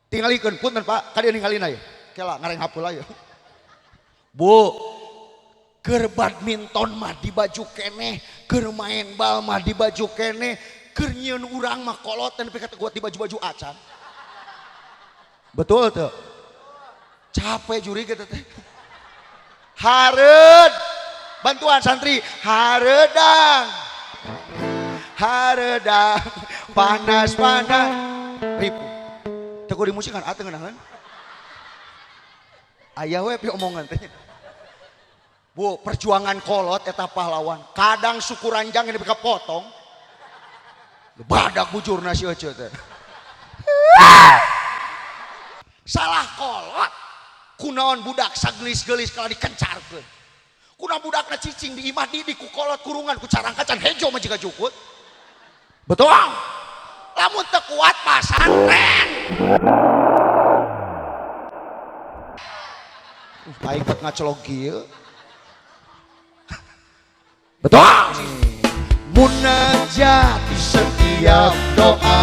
Tingalikeun punten Pak, ka dieu ningalina ieu. Kela ngareng hapul aya. Bu, keur badminton mah di baju keneh, keur main bal mah di baju keneh, keur nyieun urang mah kolot dan kata gua di baju-baju acan. Betul tuh. Capek juri gitu teh. Hareud. Bantuan santri, hareudang. Hareudang. Panas-panas. Ribu. Teu kudu dimusikan atuh ngeunaheun. Aya we pi omongan teh. Bu, perjuangan kolot eta pahlawan. Kadang suku ranjang ini beka potong. Badak bujurna si Ece teh. Salah kolot. Kunaon budak sagelis-gelis kalau dikencarkeun. Kuna budakna cicing di imah di ku kolot kurungan ku carang kacan hejo mah jiga jukut. Betul. Lamun teu kuat pasantren. Baikot ngacolog kieu. Betul. Munajat di setiap doa,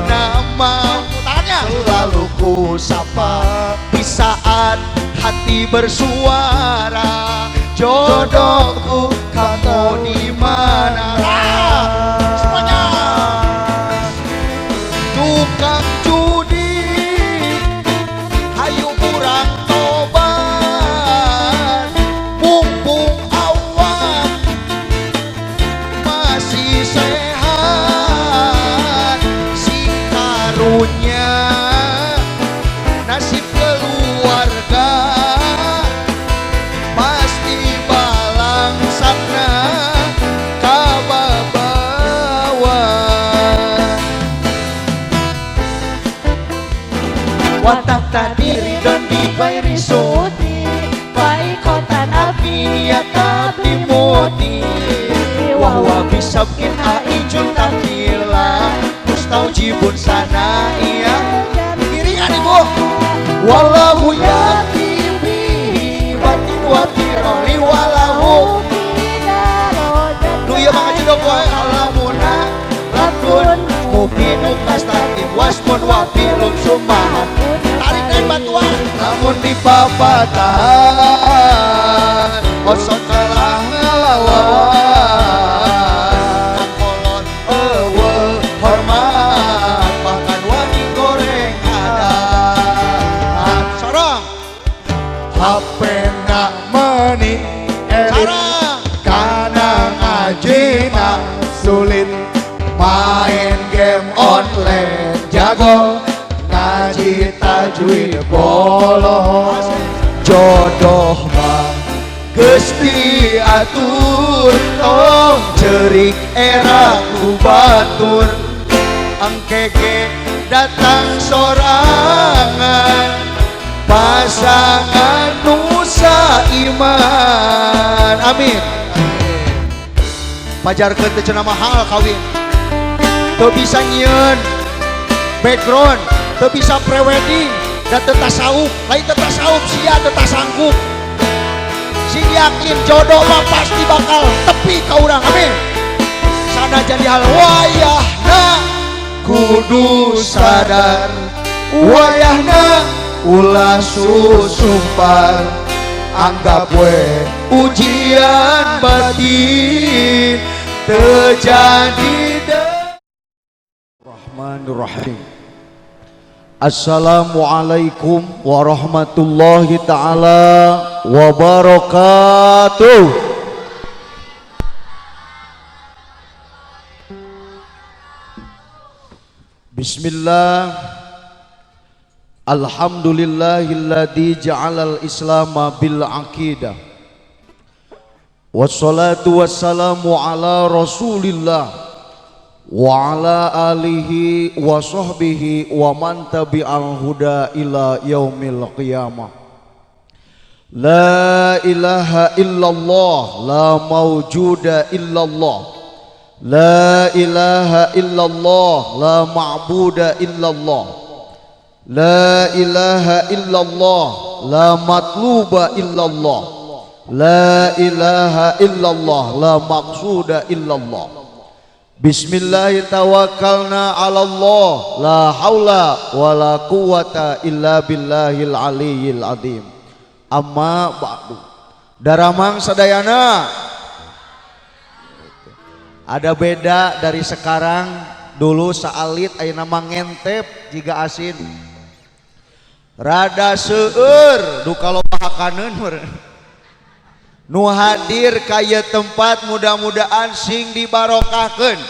nama tanya selalu ku sapa. Di saat hati bersuara, jodohku kamu di mana? Semuanya. Tukang judi, hayu kurang tobat, mumpung awak masih sehat, si karunya nasib keluarga pasti balang sakna kababawa. Watak tadiri dan dibairi suti, baikotan api ya tapi mudi. Wahwa bisa bikin aijun takila, mustaujibun sana iya. Piringan ibu. Wallahu yatibi batin watiroli walahu. Nu ieu mah ngajudog wae alamuna latun mubinu kastatim wasmun wafilum sumahat. Tarik naik batuan namun di babatan osot kalah ngelawan kolot ewe hormat bahkan wani goreng adat. Sorong HP nak meni sarang kana ngajina sulit main game online jago ngaji tajwid bolos. Jodoh mah geus diatur tong cerik era ku batur. Angkege datang sorangan pasangan nusa iman. Amin. Pajarkeun teu cenah mahal kawin. Teu bisa nyieun background, teu bisa prewedding, dan teu tasawuf. Lain teu tasawuf sia teu tasanggup. Sing yakin jodoh mah pasti bakal tepi ka urang. Amin. Sanajan di hal wayahna kudu sadar, wayahna ulah susumpan. Anggap we ujian batin terjadi. Rahmanirrahim. Assalamualaikum warahmatullahi ta'ala wabarakatuh. Bismillah. Alhamdulillahilladzi ja'alal islama bil aqidah. Wassalatu wassalamu ala rasulillah wa ala alihi wa sahbihi wa man tabi'al huda ila yaumil qiyamah. La ilaha illallah, la mawjuda illallah. La ilaha illallah, la ma'buda illallah. La ilaha illallah, la matluba illallah. La ilaha illallah, la maqsuda illallah. Bismillahirrahmanirrahim. 'Ala Allah, la haula wala quwata illa billahil aliyyil azim. Amma ba'du. Daramang sadayana. Ada beda dari sekarang. Dulu saalit ayeuna mah ngentep jiga asin. Rada seueur du kaloba hakaneun meureun. Nu hadir kaya tempat mudah-mudahan sing dibarokahkeun.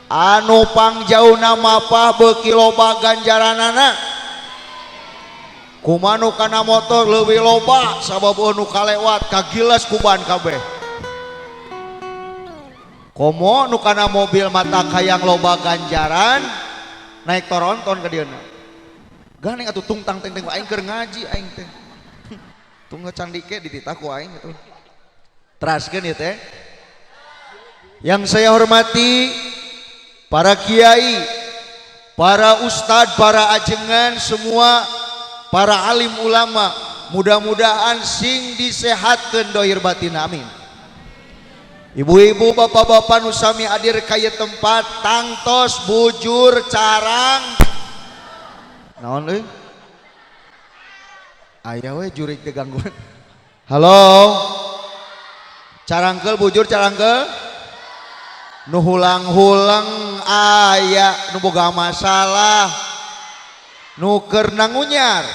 Anu pangjauhna mapah beuki loba ganjaranana. Kumanu kana motor leuwih loba sabab nu kalewat kagilas kuban kabeh. Komo nu kana mobil mata kayang loba ganjaran naik toronton ka dieuna. Gandeng atuh tungtang teng teng aing keur ngaji aing teh. Tunggu candike dititah ku aing gitu. Teraskeun ieu teh. Yang saya hormati para kiai, para ustadz, para ajengan semua, para alim ulama, mudah-mudahan sing disehatkeun dohir batin amin. Ibu-ibu, bapak-bapak nu sami hadir ka ieu tempat tangtos bujur carang. Naon euy? Aya we jurig teh gangguan. Halo. Carangkeul bujur carangkeul. Nu hulang-hulang aya nu boga masalah. Nu keur nangunyar.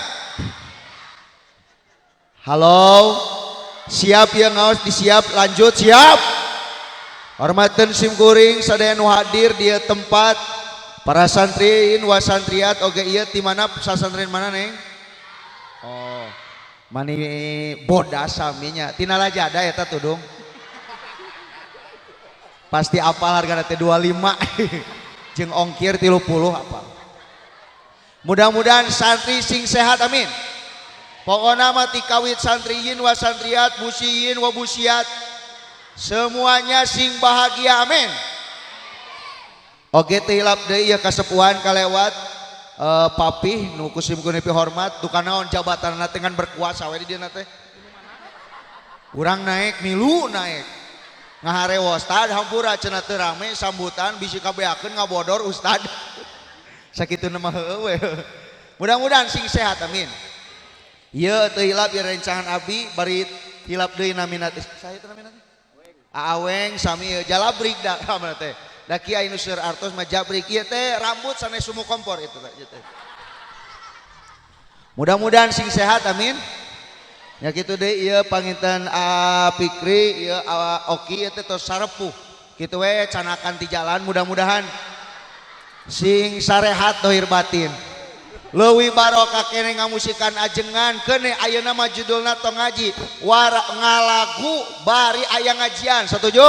Halo. Siap ya ngaos disiap lanjut siap. Hormateun simkuring sadaya nu hadir di tempat para santriin wa santriat oge ieu ti mana sasantren mana neng? Oh, mani bodas saminya. Tina lajada eta tudung. Pasti apal hargana teh 25 jeung ongkir 30 apal. Mudah-mudahan santri sing sehat amin. Pokona mah ti kawit santriyin wa santriat, busiyin wa busiat. Semuanya sing bahagia amin. Oge teh hilap deui ieu kasepuhan kalewat. Papih nu kusimkeun nepi hormat tukang naon jabatanna dengan berkuasa we di dieu teh. Urang naik milu naik. Ngaharewas tad hampura cenah teu rame sambutan bisi kabeakeun ngabodor ustad. Sakitu mah heueuh we. Mudah-mudahan sing sehat amin. Ieu teu hilap ieu rencangan abdi bari hilap deui namina teh. Saha teh namina teh? Aaweng sami jalabrik da kamana teh. Da kiai nu seur artos mah jabrik ieu teh rambut sanes sumu kompor itu teh. Mudah-mudahan sing sehat amin. Ya kitu deui ieu panginten Fikri ieu Oki ieu teh tos sarepuh. Kitu we canakan ti jalan mudah-mudahan sing sarehat dohir batin. Leuwih barokah keneh ngamusikan ajengan keneh ayeuna mah judulna tong ngaji ngalagu bari aya ngajian. Setuju?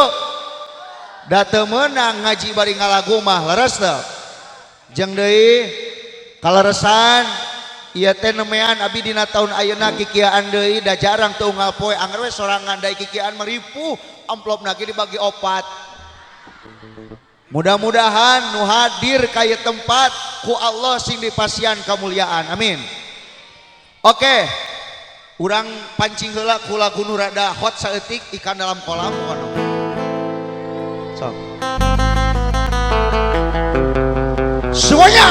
Da teu meunang ngaji bari ngalagu mah leres teu. Jeung deui kaleresan ieu teh nemean abdi dina taun ayeuna kikiaan deui da jarang teu unggal poe angger we sorangan da kikiaan meripuh amplopna ge dibagi 4. Mudah-mudahan nu hadir ka ieu tempat ku Allah sing dipasian kamuliaan amin. Oke. Urang pancing heula ku lagu nu rada hot saeutik ikan dalam kolam kono. Sok. Semuanya.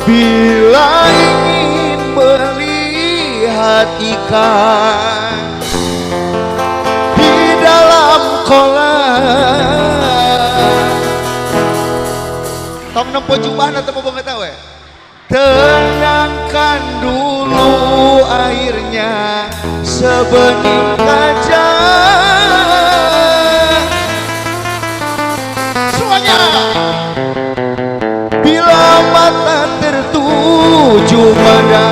Bila ingin melihat ikan di dalam kolam, tong nempo jubahna teu bobogoh we. Tenangkan dulu airnya sebening kaca. Semuanya. Bila mata tertuju pada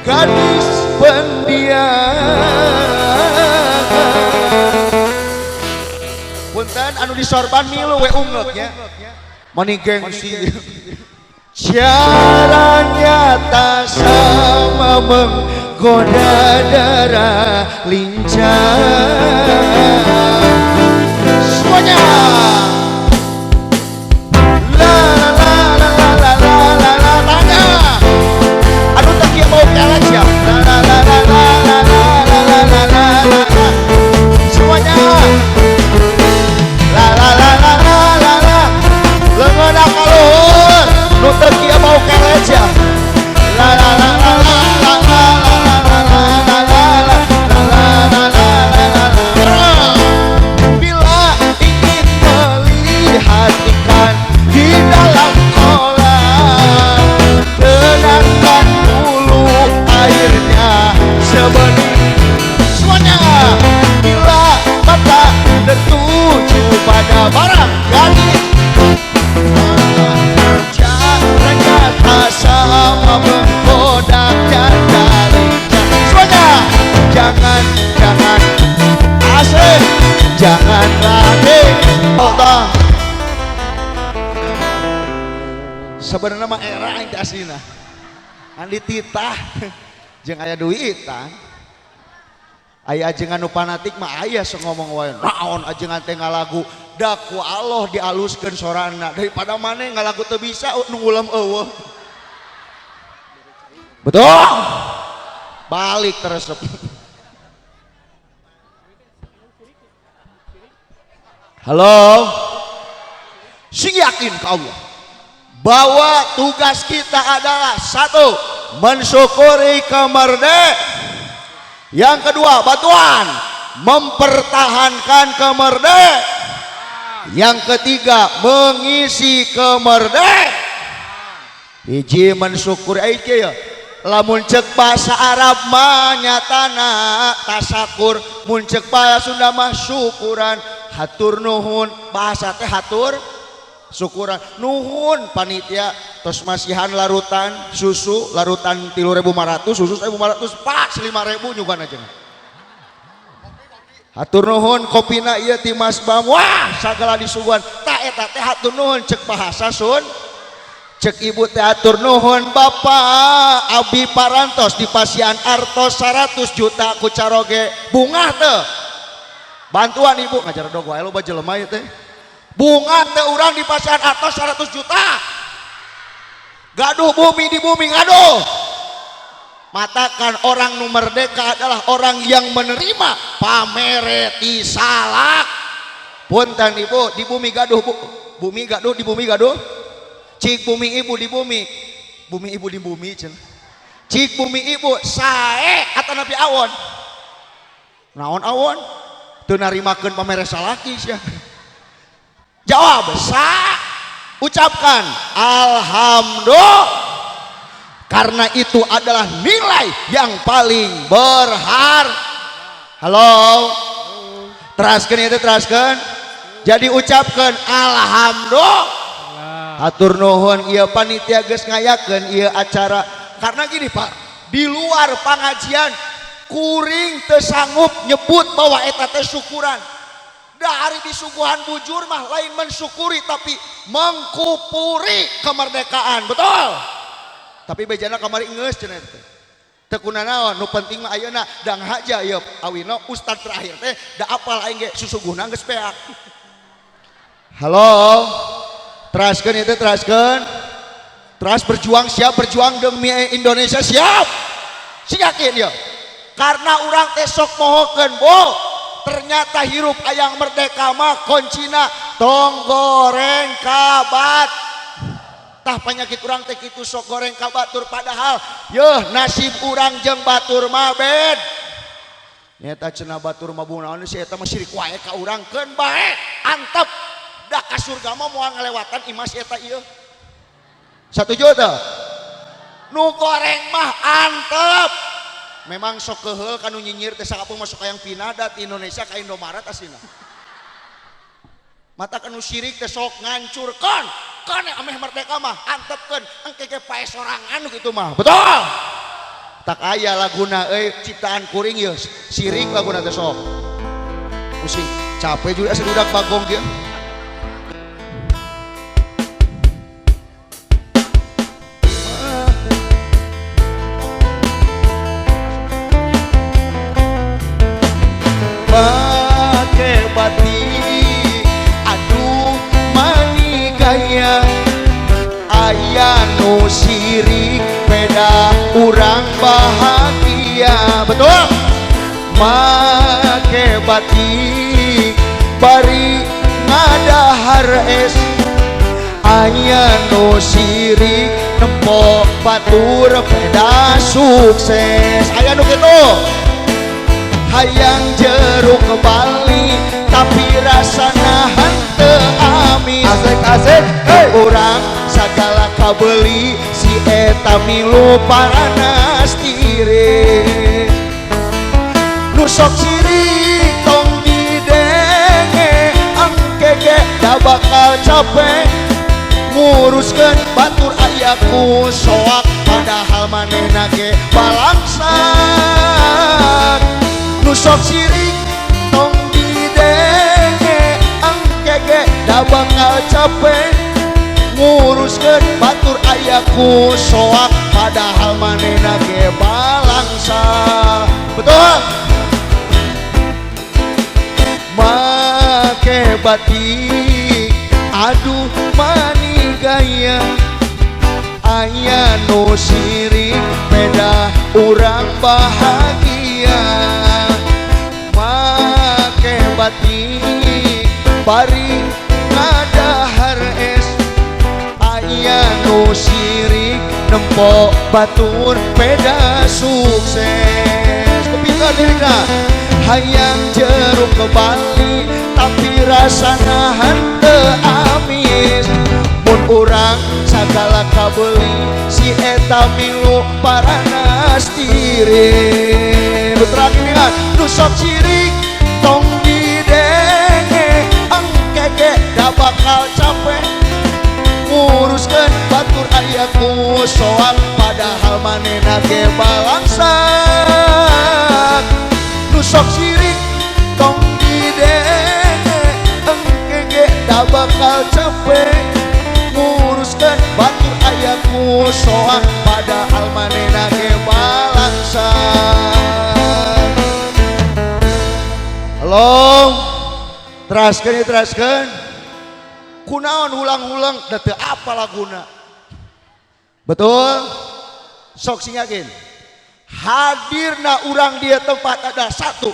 gadis pendiam. Punten anu disorban milu we ungeuknya. Mani gengsi. Caranya tak sama menggoda darah lincah. Semuanya. La la la la la la la la tanya. Anu tak kieu mau kalah siap. La la la la la la la la la la la. Semuanya. sebenarnya mah era aing teh aslina andi titah jeung aya duitan aya ajengan nu fanatik mah aya sok ngomong wae naon ajengan teh ngalagu da ku Allah dialuskeun sorana daripada maneh ngalagu teu bisa nu ulam eueuh betul balik teresep halo sing yakin ka Allah bahwa tugas kita adalah satu mensyukuri kemerdekaan, yang kedua bantuan mempertahankan kemerdekaan, yang ketiga mengisi kemerdekaan. Hiji mensyukuri aja ya lamun cek bahasa Arab mah nyatana tasakur, mun cek bahasa Sunda mah syukuran, hatur nuhun, bahasa teh hatur syukuran nuhun panitia tos masihan larutan susu larutan 3.500 susu 1.500 pas 5.000 juga aja hatur nuhun kopina ieu ti Mas Bam wah sagala disuguhan tak eta teh hatur nuhun cek bahasa Sun cek ibu teh hatur nuhun Bapak Abi Parantos di Pasian Artos 100 juta ku caroge bunga teh bantuan ibu ngajar dog wae lo bajelema ieu teh bunga teh urang di Pasian Artos 100 juta gaduh bumi di bumi gaduh matakan orang nu merdeka adalah orang yang menerima pamere ti salak punten ibu di bumi gaduh bumi gaduh di bumi gaduh cik bumi ibu di bumi ibu di bumi cik bumi ibu sae atau nabi awon naon awon teu narimakeun pamere salaki sia jawab sa ucapkan alhamdulillah karena itu adalah nilai yang paling berharga. Halo teraskeun itu teraskeun jadi ucapkan alhamdulillah hatur nuhun ieu panitia geus ngayakeun ieu acara karena gini Pak di luar pengajian kuring teu sanggup nyebut bahwa eta teh syukuran dari disuguhan bujur mah lain mensyukuri tapi mengkupuri kemerdekaan betul tapi bejana kamari geus cenah teh teu kunaon nu penting mah ayeuna dang haja ya awino ustad terakhir teh da apal aing ge susuguhna geus peak halo teraskeun itu teraskeun teras berjuang siap berjuang demi Indonesia siap sing yakin ya karena urang teh sok mohokeun bo ternyata hirup ayang merdeka mah koncina tong goreng kabat tah penyakit urang teh kitu sok goreng kabatur padahal yeuh nasib urang jeung batur mah bed nyata cenah batur mah bunaon si eta mah sirik wae ka urang keun bae antep da ka surga mah moal ngalewatan imas eta ieu satuju teh nu goreng mah antep memang sok keheul kanu nyinyir teh sakapung masuk hayang pinada di Indonesia ka Indomaret asina mata kanu syirik teh sok ngancurkeun kan ameh merdeka mah antepkeun engke ge pae sorangan kitu mah betul tak aya laguna euy ciptaan kuring ieu syirik laguna teh sok pusing capek juga si budak bagong dia sirik peda urang bahagia betul make batik bari ngadahar es aya nu sirik nempo batur peda sukses aya nu kitu hayang jeruk ke Bali tapi rasana henteu amin asik-asik hey. Urang sagala kabeli si eta milu paranas tire nu sok sirik tong didenge angkege da bakal capek nguruskeun batur ayaku soak padahal manehna ge balangsak nu sok sirik tong didenge angkege da bakal capek nguruskeun batur ayaku soak padahal manehna ge balangsa. Betul. Make batik aduh mani gaya aya nu sirik beda urang bahagia. Make batik bari ngadahar es aya nu sirik nempo batur beda sukses. Kepingan lirikna hayang jeruk ke Bali tapi rasana henteu amis. Mun urang sagala kabeli si eta milu paranas diri. Terakhir ingat nu sok sirik tong didenge engkeke da bakal capek nguruskeun batur ayaku soak padahal manehna ge balangsak. Nu sok sirik tong didenge engkeke da bakal capek nguruskeun batur ayaku soak padahal manehna ge balangsak. Halo, teraskeun kunaon ulang-ulang da teu apa laguna. Betul? Sok singakeun. Hadirna urang dia tempat ada satu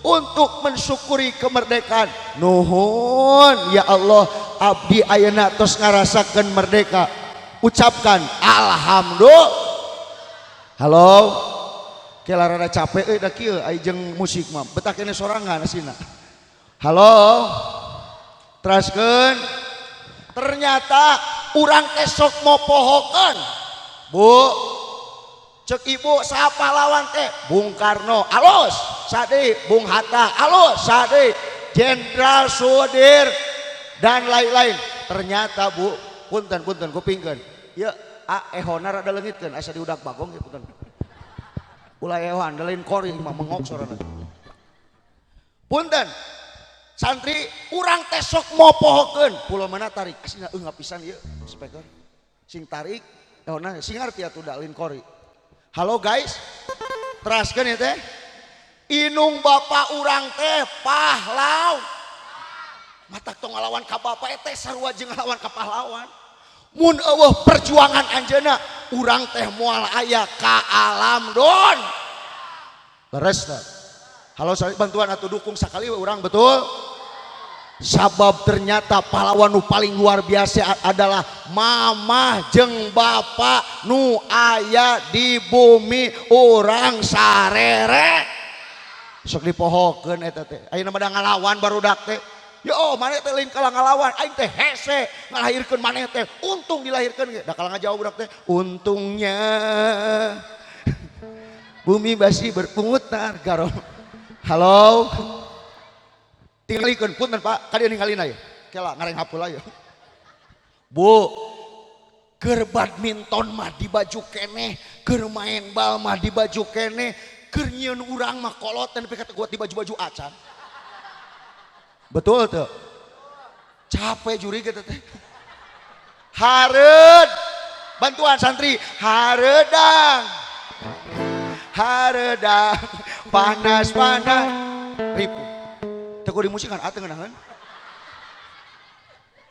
untuk mensyukuri kemerdekaan. Nuhun ya Allah, abdi ayeuna tos ngarasakeun merdeka. Ucapkan alhamdulillah. Halo. Kela rada capek da kieu ai jeung musik mah. Betah kene sorangan asina. Halo. Teraskeun. Ternyata urang esok mau pohokeun. Bu, cek ibu saha pahlawan teh? Bung Karno, alus. Sade, Bung Hatta, alus. Sade, Jenderal Sudir dan lain-lain. Ternyata Bu, punten kupingkeun. Ieu ehona rada leungitkeun asa diudak bagong ge punten. Ulah ewan da lain kori mah mengok sorana. Punten. Santri urang teh sok mau pohokeun. Pulau mana tarik? Asina eungap pisan ieu speaker. Sing tarik ehona sing arti atuh da lain kori. Halo guys. Teraskeun ieu teh. Inung bapak urang teh pahlawan. Matak tong ngalawan ka bapak teh sarua jeung ngalawan ka pahlawan. Mun eueuh perjuangan anjeunna urang teh moal aya ka alam don. Leres tah. Halo bantuan atau dukung sakali urang betul. Sabab ternyata pahlawan nu paling luar biasa adalah mamah jeung bapak nu aya di bumi urang sarere. Sok dipohokeun eta teh. Ayeuna bada ngalawan barudak teh. Yo maneh teh lain kalah ngalawan, aing teh hese ngalahirkeun maneh teh. Untung dilahirkeun ge. Da kalah ngajawab budak teh. Untungnya bumi masih berputar garo. Halo. Tingalikeun punten Pak, ka dieu ningalina ye. Kela ngareng hapeul ayo. Bu, keur badminton mah di baju keneh, keur main bal mah di baju keneh, keur nyieun urang mah koloten tapi kata gua di baju-baju acan. Betul tuh. Capek juri gitu teh. Hareud. Bantuan santri. Hareudang. Hareudang. Panas-panas. Ripu. Teu di musik kan ateu ngeunaheun.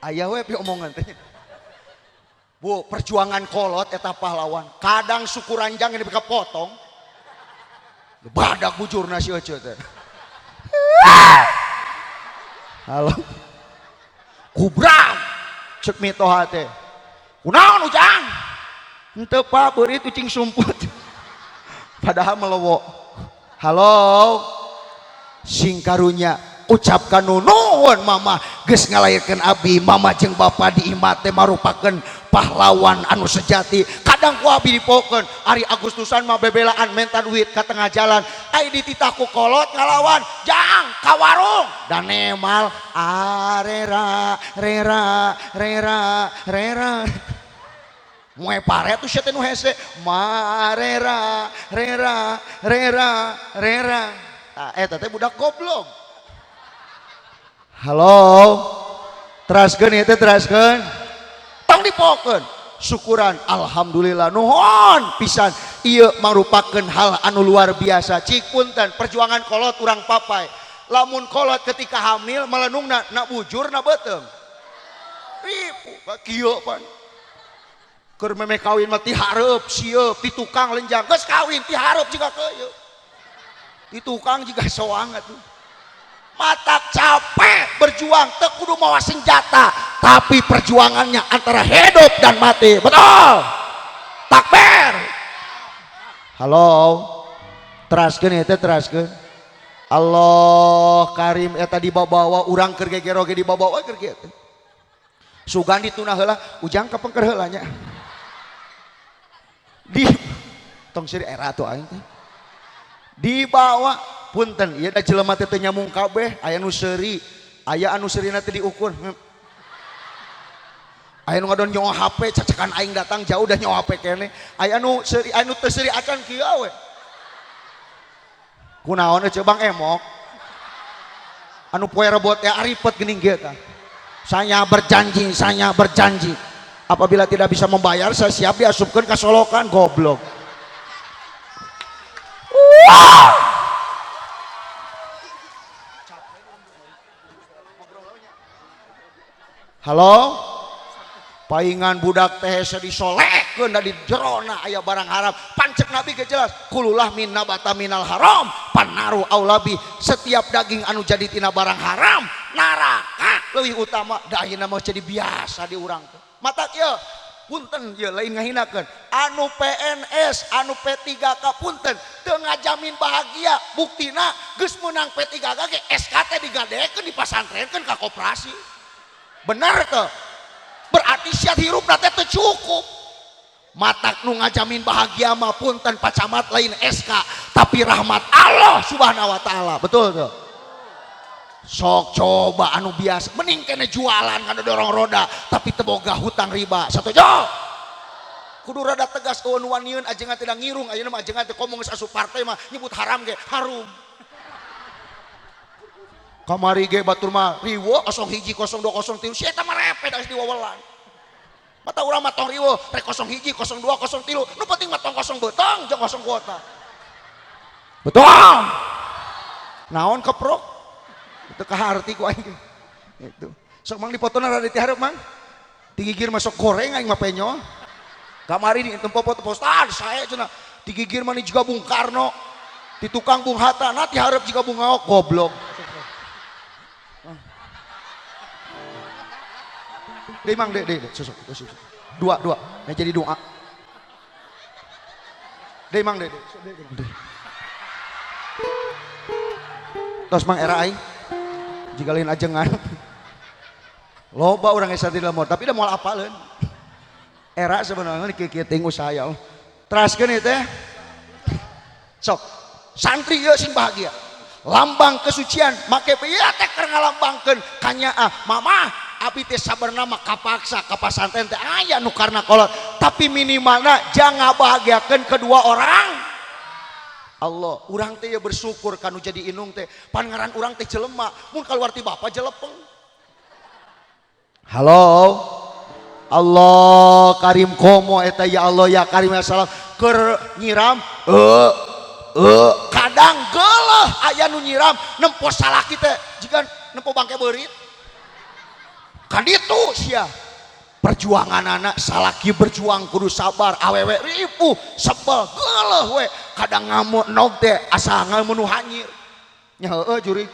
Aya we pi omongan teh. Bu, perjuangan kolot eta pahlawan. Kadang suku ranjang ini bika potong. Badak bujurna si Ece teh. Halo. Kubrang. Cek mitoha teh. Kunaon ujang? Henteu Pak, beurit ucing sumput. Padahal melewo. Halo. Sing karunya ucapkan nuhun mama geus ngalairkeun abdi mama jeung bapa di imah teh marupakeun pahlawan anu sejati. Kadang ku abdi dipokeun Ari Agustusan mah bebelaan menta duit ka tengah jalan ai dititaku kolot ngalawan jang ka warung dan nemal arera rera rera rera moe pare tuh sia teh nu hese marera rera rera rera. Eta teh budak goblok. Halo. Teraskeun ieu teh teraskeun. Tong dipokeun. syukuran alhamdulillah nuhun pisan ieu merupakan hal anu luar biasa. Cik punten perjuangan kolot urang papai lamun kolot ketika hamil melenungna na bujur na beuteung ribu kieu pan keur meme kawin mah ti hareup sieup ti tukang lenjang geus kawin ti hareup jiga keuyeuk ti tukang jiga soang atuh matak capek berjuang teu kudu mawa senjata tapi perjuangannya antara hidup dan mati. Betul takbir. Halo teraskeun eta teraskeun Allah karim eta dibawa urang keur gegero ge dibawa keur kieu sugan dituna heula ujang kapengker heula nya di tong siri era atuh aing teh dibawa punten ieu da jelema teh teu nyambung kabeh aya nu seuri aya anu seurina teh diukur aya nu ngadon nyawa HP cacakan aing datang jauh dah nyawa HP kene aya anu seuri anu teu seuri acan kieu we kunaon euy Bang Emok anu poe rebot ya aripet geuning kieu tah saya berjanji apabila tidak bisa membayar saya siap diasupkeun ka solokan goblok. Halo paingan budak teh disolekeun da di jerona aya barang haram pancek nabi ge jelas kululah min nabata minal haram panaru aulabi setiap daging anu jadi tina barang haram naraka leuwih utama da ayeuna mah jadi biasa di urang teh mata kieu punten ieu lain ngahinakeun anu PNS anu P3K punten teu ngajamin bahagia buktina geus meunang P3K ge SKT digadekeun dipasantrenkeun ka koperasi bener teu berarti syarat hirup teh teu cukup matak nu ngajamin bahagia mah punten pacamat lain SK tapi rahmat Allah subhanahu wa ta'ala. Betul tuh sok coba anu biasa mending kene jualan kana dorong roda tapi teu boga hutang riba satuju kudu rada tegas eueun wanieun ajengan tidak ngirung ayeuna mah ajengan teh komong geus asup partai mah nyebut haram ge harum kamari ge batur mah riwo 01 0203 sia eta mah repet geus diwawelan mata urang mah tong riwo rek 01 02 03 nu penting mah tong kosong beutang jeung kosong kuota. Betul naon keprok itu kaharti ku aing itu sok mang dipotona rada ti hareup mang digigir masuk goreng aing mah penyol kamari di tempo foto postan saya cenah digigir mah juga Bung Karno di tukang Bung Hatta nah ti hareup juga Bung Awok goblok deh mang deh susuk dua nah jadi doa deh mang deh tos mang era aing jika lain ajengan loba orang esa tidak mau tapi udah mau apaleun era sebenarnya kieu ting usaha ya teraskeun ieu teh sok santri ieu sing bahagia lambang kesucian make ieu teh keur ngalambangkeun kanyaah mama abi teh sabarna mah kapaksa ka pasantren teh aya nu karna kolot tapi minimalna jangan bahagiakeun kedua orang Allah. Urang teh bersyukur kanu jadi inung teh pangaran urang teh jelema mun kaluar ti bapa jelepeng. Halo Allah karim komo eta ya Allah ya karim ya salam keur nyiram kadang geuleuh aya nu nyiram nempo salaki teh jiga nempo bangke beurit kan ditu sia perjuangan anak salaki berjuang kudu sabar awewe ripuh sebel geuleuh we kadang ngamuk nog teh asa ngamun hanyir nya heueuh juri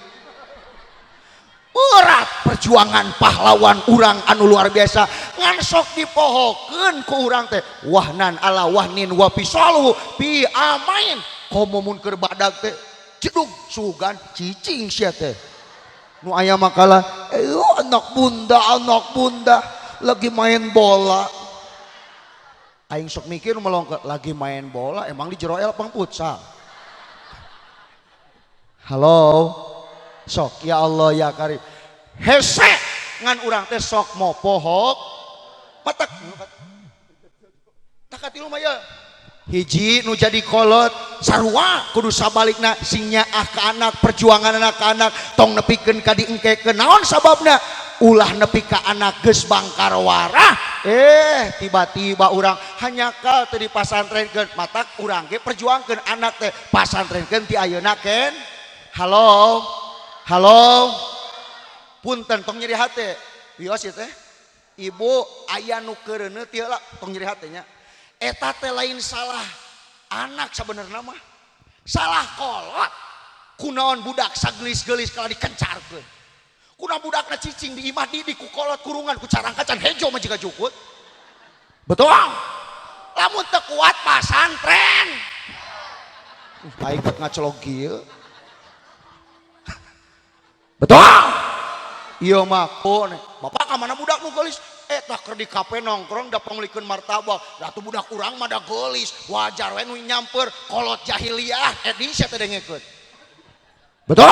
berat perjuangan pahlawan urang anu luar biasa ngan sok dipohokeun ku urang teh wahnan ala wahnin wa pisalu bi amain komo mun keur badag teh jedug sugan cicing sia teh nu aya makalah anak bunda lagi main bola aing sok mikir melongkot lagi main bola emang di jero el pang futsal. Halo sok ya Allah ya Karim hese ngan urang teh sok mau pohok matak takatilu mah ya hiji nu jadi kolot sarua kudu sabalikna sing nyaah ka anak perjuangan anak ka anak tong nepikeun ka diengkekeun naon sababna ulah nepi ka anak geus bangkar warah Tiba-tiba orang hanya kal tadi pasantrenkeun matak urang ge perjuangkeun anak teh pasantrenkeun ti ayeuna ken. Halo punten tong nyeri hate wios ieu teh ibu aya nu keureuneut ieu lah tong nyeri hatenya eta teh lain salah anak sabenerna mah salah kolot kunaon budak sagelis-gelis kalau dikencarkeun kuna budakna cicing di imah di ku kolot kurungan ku carang kacan hejo mah jiga jukut betul lamun teu kuat pasantren aing kat ngacolog kieu betul iya mah bapak ka mana budak nu geulis eta keur di kafe nongkrong da panglikeun martabak da tuh budak urang mah da geulis wajar we nu nyamper kolot jahiliyah sia teh dengekeun betul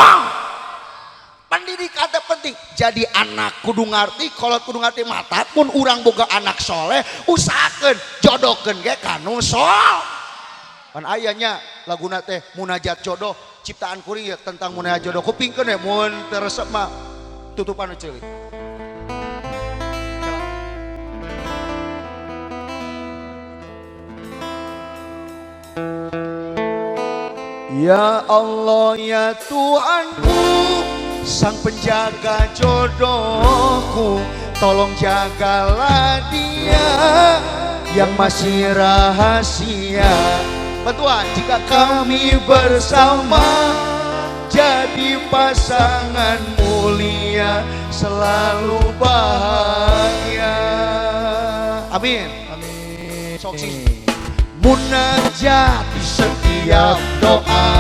pendidikan teh penting jadi anak kudu ngarti kolot kudu ngarti mata pun urang boga anak soleh usahakeun jodohkeun ge kanu sol pan ayanya laguna teh munajat jodoh ciptaan kuring ya tentang munajat jodoh kupingkeun we mun teu resep mah tutupan ceulik Ya Allah ya Tuhanku sang penjaga jodohku tolong jagalah dia yang masih rahasia betul jika kami bersama jadi pasangan mulia selalu bahagia amin amin sok munajat di setiap doa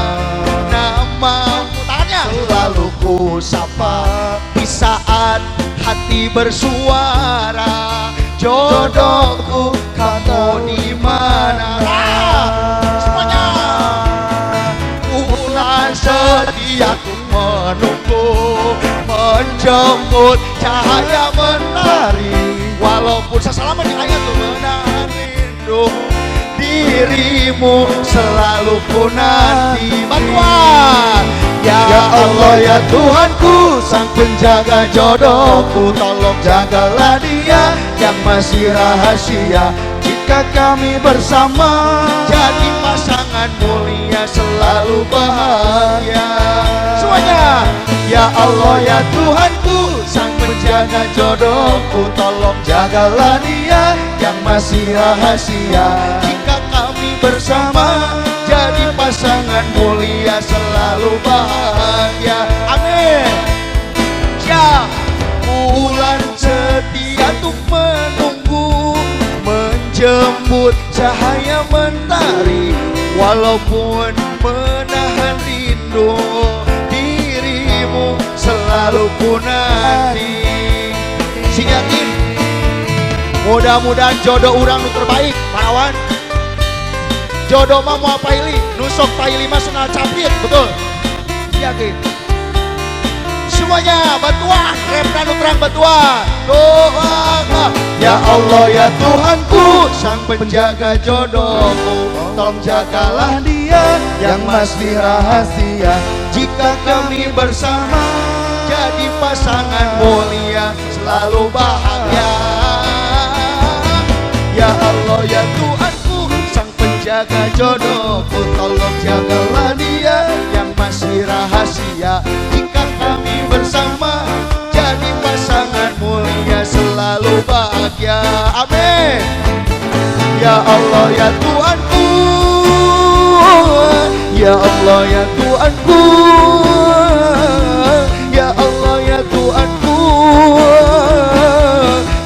namamu tanya selalu ku sapa di saat hati bersuara jodohku kamu di mana semuanya bulan setiaku menunggu menjemput cahaya mentari walaupun sesalaman di ayat tuh menahan rindu dirimu selalu ku nanti bantuan ya Allah ya Tuhanku sang penjaga jodohku tolong jagalah dia yang masih rahasia jika kami bersama jadi pasangan mulia selalu bahagia semuanya ya Allah ya Tuhanku sang penjaga jodohku tolong jagalah dia yang masih rahasia jika kami bersama jadi pasangan mulia selalu bahagia amin ya bulan setia untuk menunggu menjemput cahaya mentari walaupun menahan rindu dirimu selalu ku nanti sinyakin mudah-mudahan jodoh urang nu terbaik parawan jodoh mah mau paili nusok paili mah senal capit betul yakin semuanya bantuan rep nu terang bantuan doa ya Allah ya Tuhanku sang penjaga jodohku tolong jagalah dia yang masih rahasia jika kami bersama jadi pasangan mulia selalu bahagia ya Allah ya Tuhanku sang penjaga jodohku tolong jagalah dia yang masih rahasia jika kami bersama jadi pasangan mulia selalu bahagia amin ya Allah ya Tuhanku ya Allah ya Tuhanku ya Allah ya Tuhanku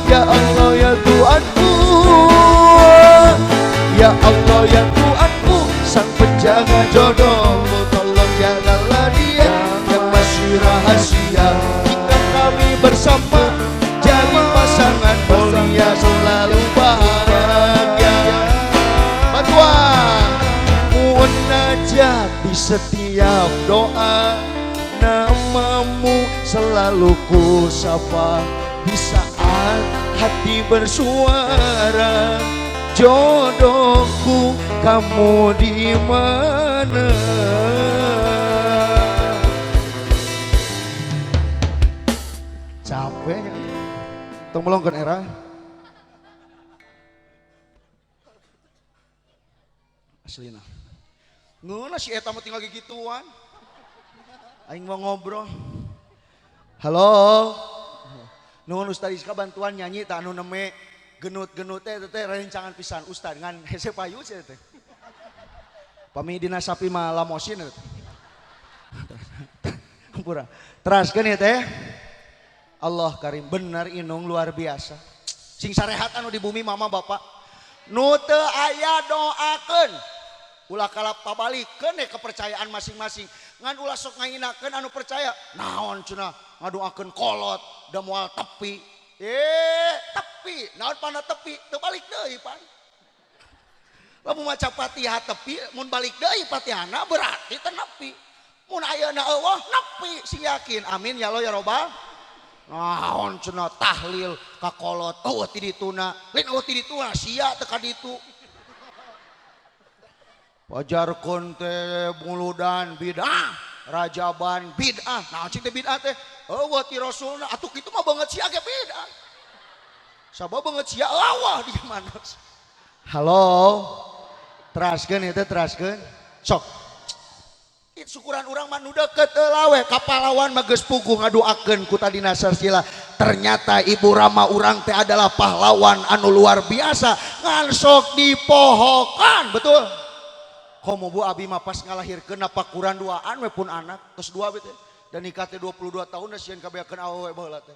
ya Allah ya Tuhanku ya Allah ya Tuhanku sang penjaga jodohmu tolong jagalah dia yang masih rahasia jika kami bersama jadi pasangan mulia selalu bahagia bantuan munajat di setiap doa namamu selalu ku sapa di saat hati bersuara jodohku kamu di mana capek tong melongkeun era Aslina. Ngeuna si eta mah tinggal gigituan. Aing mau ngobrol. Halo. Nuhun Ustaz Iska bantuan nyanyi tak anu neme genut-genut teh rencangan pisan Ustaz ngan hese payu teh. Pami dina sapi mah lamosin teh. Ampura. Teraskeun ya teh. Allah karim bener inung luar biasa. Sing sarehat anu di bumi mama bapak. Nu teu aya doakeun. Ulah kalap pabalikeun kepercayaan masing-masing. Ngan ulah sok ngahinakeun anu percaya. Naon cenah ngadoakeun kolot da moal tepi. Tepi, naon pana tepi? Teu balik deui pan. Lamun maca Fatihah tepi, mun balik deui Fatihahna berarti teu nepi. Mun ayeuna eueuh nepi sing yakin. Amin ya Allah ya Robbal. Naon cenah tahlil ka kolot eueuh ti dituna. Lain eueuh ti dituna sia teu ka ditu. Wajarkeun teh muludan bid'ah, rajaban bid'ah. Naon cing teh bid'ah teh? Eueuh ti Rasulna atuh kitu mah beungeut sia ge bid'ah. Sabab beungeut sia eueuh di mana. Halo. Teraskeun ieu teh teraskeun. Sok. Syukuran urang mah nu deukeut lawe kapalawan mah geus puguh ngadoakeun ku tadina sarsila. Ternyata Ibu Rama urang teh adalah pahlawan anu luar biasa ngan sok dipohokan, betul. Komo bu abi mah pas ngalahirkeun pakuran duaan we pun anak tos dua bete dan nikah teh 22 tahun da sieun kabeakeun awewe baheula teh.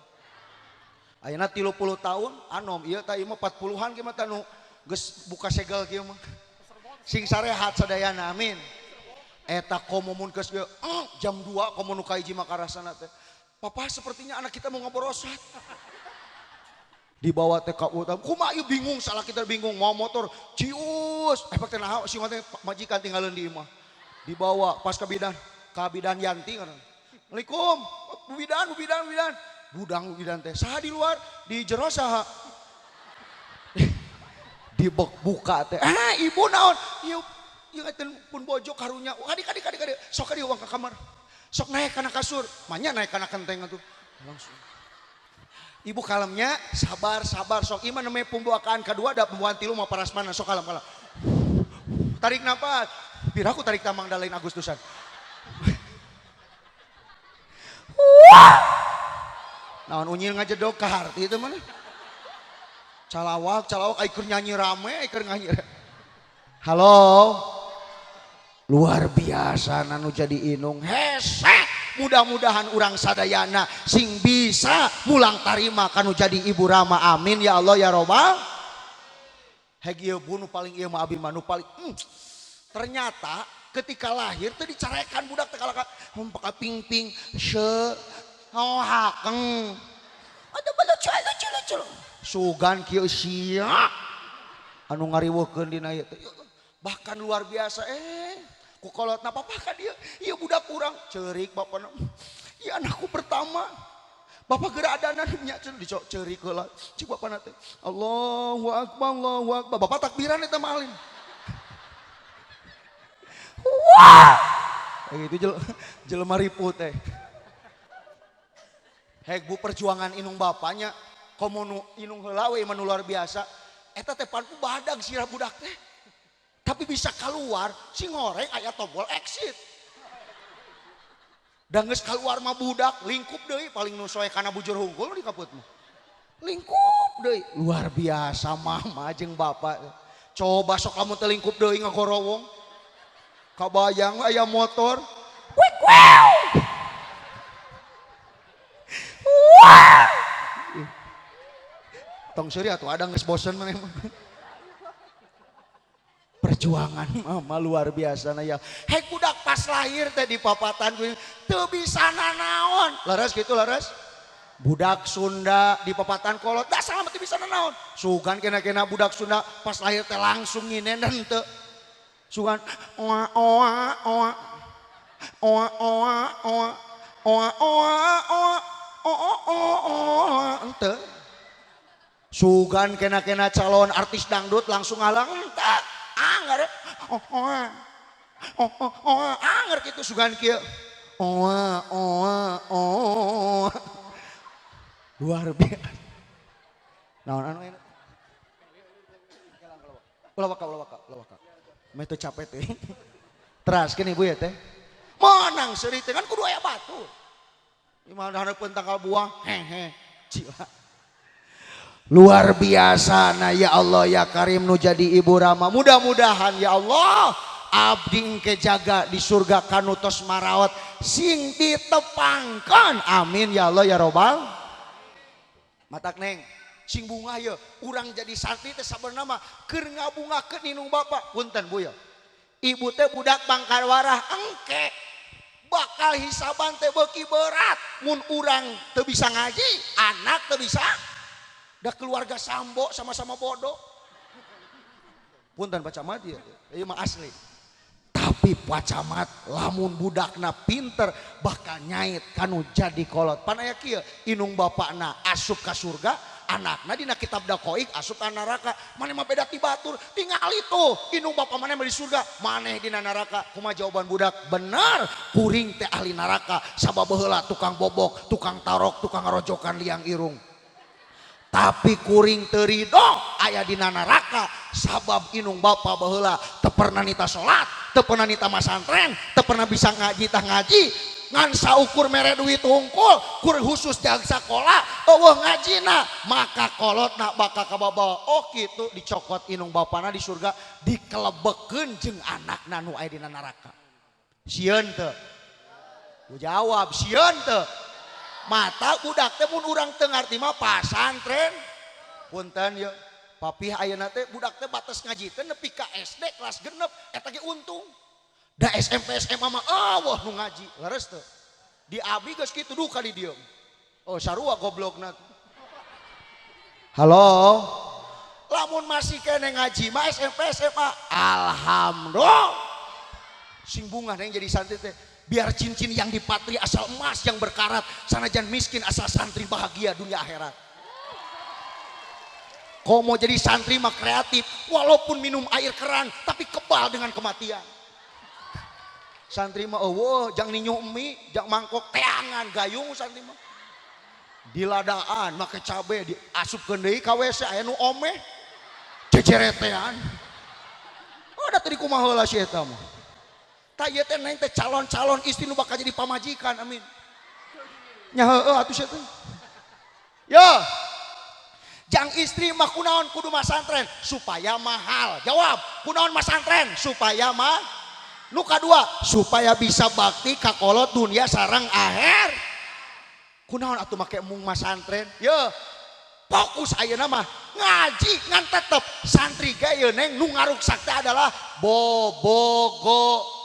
Ayeuna 30 tahun anom ieu tah ieu mah 40-an ge mah tah nu geus buka segel kieu mah. Sing sarehat sadayana amin. Eta komo mun geus jam 2 komo nu kahiji makarasana teh. Papa sepertinya anak kita mau ngaborosat. Dibawa teh ka utang kumaha ieu bingung salah kita bingung mau motor cius efek teh naha si teh majikan tinggalin di imah dibawa pas ke bidan Yanti kan Assalamualaikum bu bidan budang bidan teh saha di luar di jero saha dibuka teh ibu naon ieu ngaten pun bojo karunya adik sok ka dieu ka kamar sok naik kana kasur manya naik kana kenteng atuh langsung. Ibu kalemnya sabar sok iman namanya pembuakan kedua ada pembuakan tilu mau parasmana sok kalem tarik nafas biar aku tarik tamang dalain Agustusan naon unyil ngajedok ke harti itu mana calawak aikur nyanyi rame aikur nyanyi halo luar biasa nanu jadi inung hesek mudah-mudahan urang sadayana sing bisa mulang tarima kanu jadi Ibu Rama amin ya Allah ya Robbal. Heg ieu bu nu paling ieu mah abi mah nu paling ternyata ketika lahir teu dicarekan budak teh kalaka paka ping-ping se hakeng ada lucu sugan kieu sia anu ngariweuhkeun dina ieu teh bahkan luar biasa ku kolotna papa ka dia ieu budak urang ceurik bapana ieu anakku pertama bapak geura adanan nya dicok ceurik heula cik bapana teh Allahu akbar bapak takbiran eta malin wah itu jelema ripu teh heg bu perjuangan inung bapaknya komo nu inung heula we mah luar biasa eta teh panku badag sirah budak teh tapi bisa keluar si ngoreng aya tombol exit dan geus keluar mah budak lingkup deui paling nu soe kana bujur hungkul di kaput mah lingkup deui luar biasa mama jeung bapak coba sok lamun teh lingkup deui ngagorowong kabayang aya motor wik wow tong seuri atuh ada geus bosen maneh mah perjuangan mama luar biasa na ya hei budak pas lahir teh di papatan teu bisa nanaon laras gitu laras budak Sunda di papatan kolot da sama teu bisa nanaon sugan kena budak Sunda pas lahir teh langsung nginenen teu sugan oa teu sugan kena calon artis dangdut langsung ngalang entak anggar anggar gitu sugan kieu luar biasa naon anu enak ulah waka Meh teu capek teh. Teraskeun ibu ya teh. Menang seuri teh kan kudu aya batur. Gimana hareupeun tanggal buah? Hehe. Cila. Luar biasa nah ya Allah ya Karim nu jadi ibu Rama. Mudah-mudahan ya Allah abdi engke jaga di surga kanu tos marawat sing ditepangkan. Amin ya Allah ya Robbal. Matak neng sing bunga ya urang jadi santri teh sabenerna mah keur ngabungakeun inung bapak. Punten Bu ya. Ibu teh budak Bangkar Warah engke bakal hisaban teh beuki berat mun urang teu bisa ngaji, anak teu bisa. Da keluarga sambo sama-sama bodoh. Punten Pak Camat ya, ieu mah asli. Tapi Pak Camat lamun budakna pinter bakal nyait kanu jadi kolot. Pan aya kieu inung bapakna asup ka surga, anakna dina kitab dakoik asup ka neraka. Maneh mah beda ti batur. Tingali tuh inung bapak maneh mah di surga, maneh dina neraka. Kumaha jawaban budak? Bener, kuring teh ahli neraka. Sabab baheula tukang bobok, tukang tarok, tukang ngarojokan liang irung. Tapi kuring teu ridho aya dina neraka sabab inung bapa baheula teu pernah nita salat, teu pernah nita masantren, teu pernah bisa ngaji tah ngaji, ngan saukur mere duit hungkul, kur khusus jag sakola, eueuh ngajina, maka kolotna bakal kababawa. Oh kitu dicokot inung bapana di surga, dikelebekeun jeung anakna nu aya dina neraka. Sieun teu? Ku jawab sieun teu? Mata budak teh mun urang teu ngarti mah pasantren. Punten ya. Papih ayeuna teh budak teh batas ngaji teh nepi ka SD kelas 6 eta ge untung. Da SMP SMA mah eueuh nu ngaji. Leres teu? Di abi geus kitu duh kali dieu. Oh sarua goblokna. Halo. Lamun masih kene ngaji mah SMP SMA alhamdulillah. Sing bunga yang jadi santri teh biar cincin yang dipatri asal emas yang berkarat, sanajan miskin asal santri bahagia dunia akhirat. Kau mau jadi santri mah kreatif, walaupun minum air keran tapi kebal dengan kematian. Santri mah eueuh jang ninyu mie, jang mangkok teangan gayung santri mah. Diladaan make cabe diasupkeun deui ka WC aya nu omeh. Ceceretean. Oh da tadi kumaha heula si eta mah. Ieu teh neng teh calon-calon istri nu bakal jadi pamajikan, amin. Nya heueuh atuh sia teh. Yo. Jang istri mah kunaon kudu masantren supaya mahal. Jawab, kunaon masantren supaya mah. Nu kadua, supaya bisa bakti ka kolot dunia sareng akhir. Kunaon atuh make mung masantren? Yo. Fokus ayeuna mah ngaji ngan tetep santri ge yeun neng nu ngaruksak teh adalah bobogo.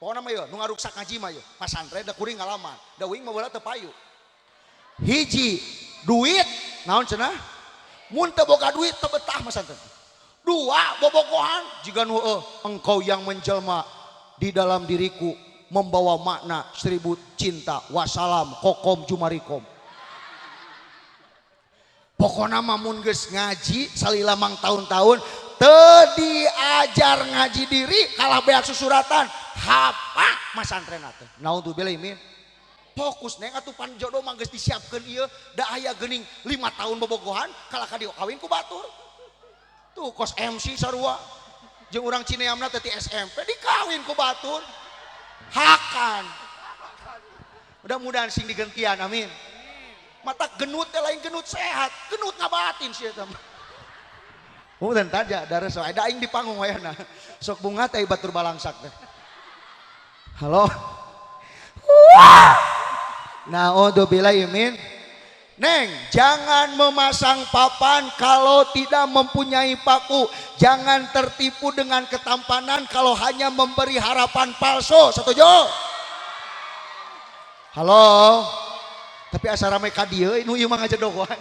Pokoknya mah yuk, nu ngaruksak ngaji mah yuk, pasantren da kuring ngalaman, da wing mah bola teu payu. Hiji, duit, naon cenah? Mun teu boga duit teu betah masantren. Dua, bobogohan, jika nu engkau yang menjelma di dalam diriku membawa makna 1000 cinta, wassalam, kokom, jumarikom. Pokoknya mah mun geus ngaji salila mang tahun-tahun teu diajar ngaji diri kalah beak susuratan. Hapa masantren teh. Naudzubillah min. Fokus neng atuh pan jodoh mah geus disiapkeun ieu da aya geuning 5 tahun bobogohan kalah ka dieu kawin ku batur. Tuh kos MC sarua. Jeung urang Cineamna teh ti SMP dikawin ku batur. Hakan. Mudah-mudahan sing digentian amin. Mata genut teh lain genut sehat, genut ngabatin sia eta mah. Mudah taja dares wae da aing di panggung wayana. Sok bunga teh batur balangsak teh. Halo. Naudzubillah min. Neng, jangan memasang papan kalau tidak mempunyai paku. Jangan tertipu dengan ketampanan kalau hanya memberi harapan palsu. Setuju? Halo. Tapi asa rame ka dieu nu ieu mah ngajedog wae.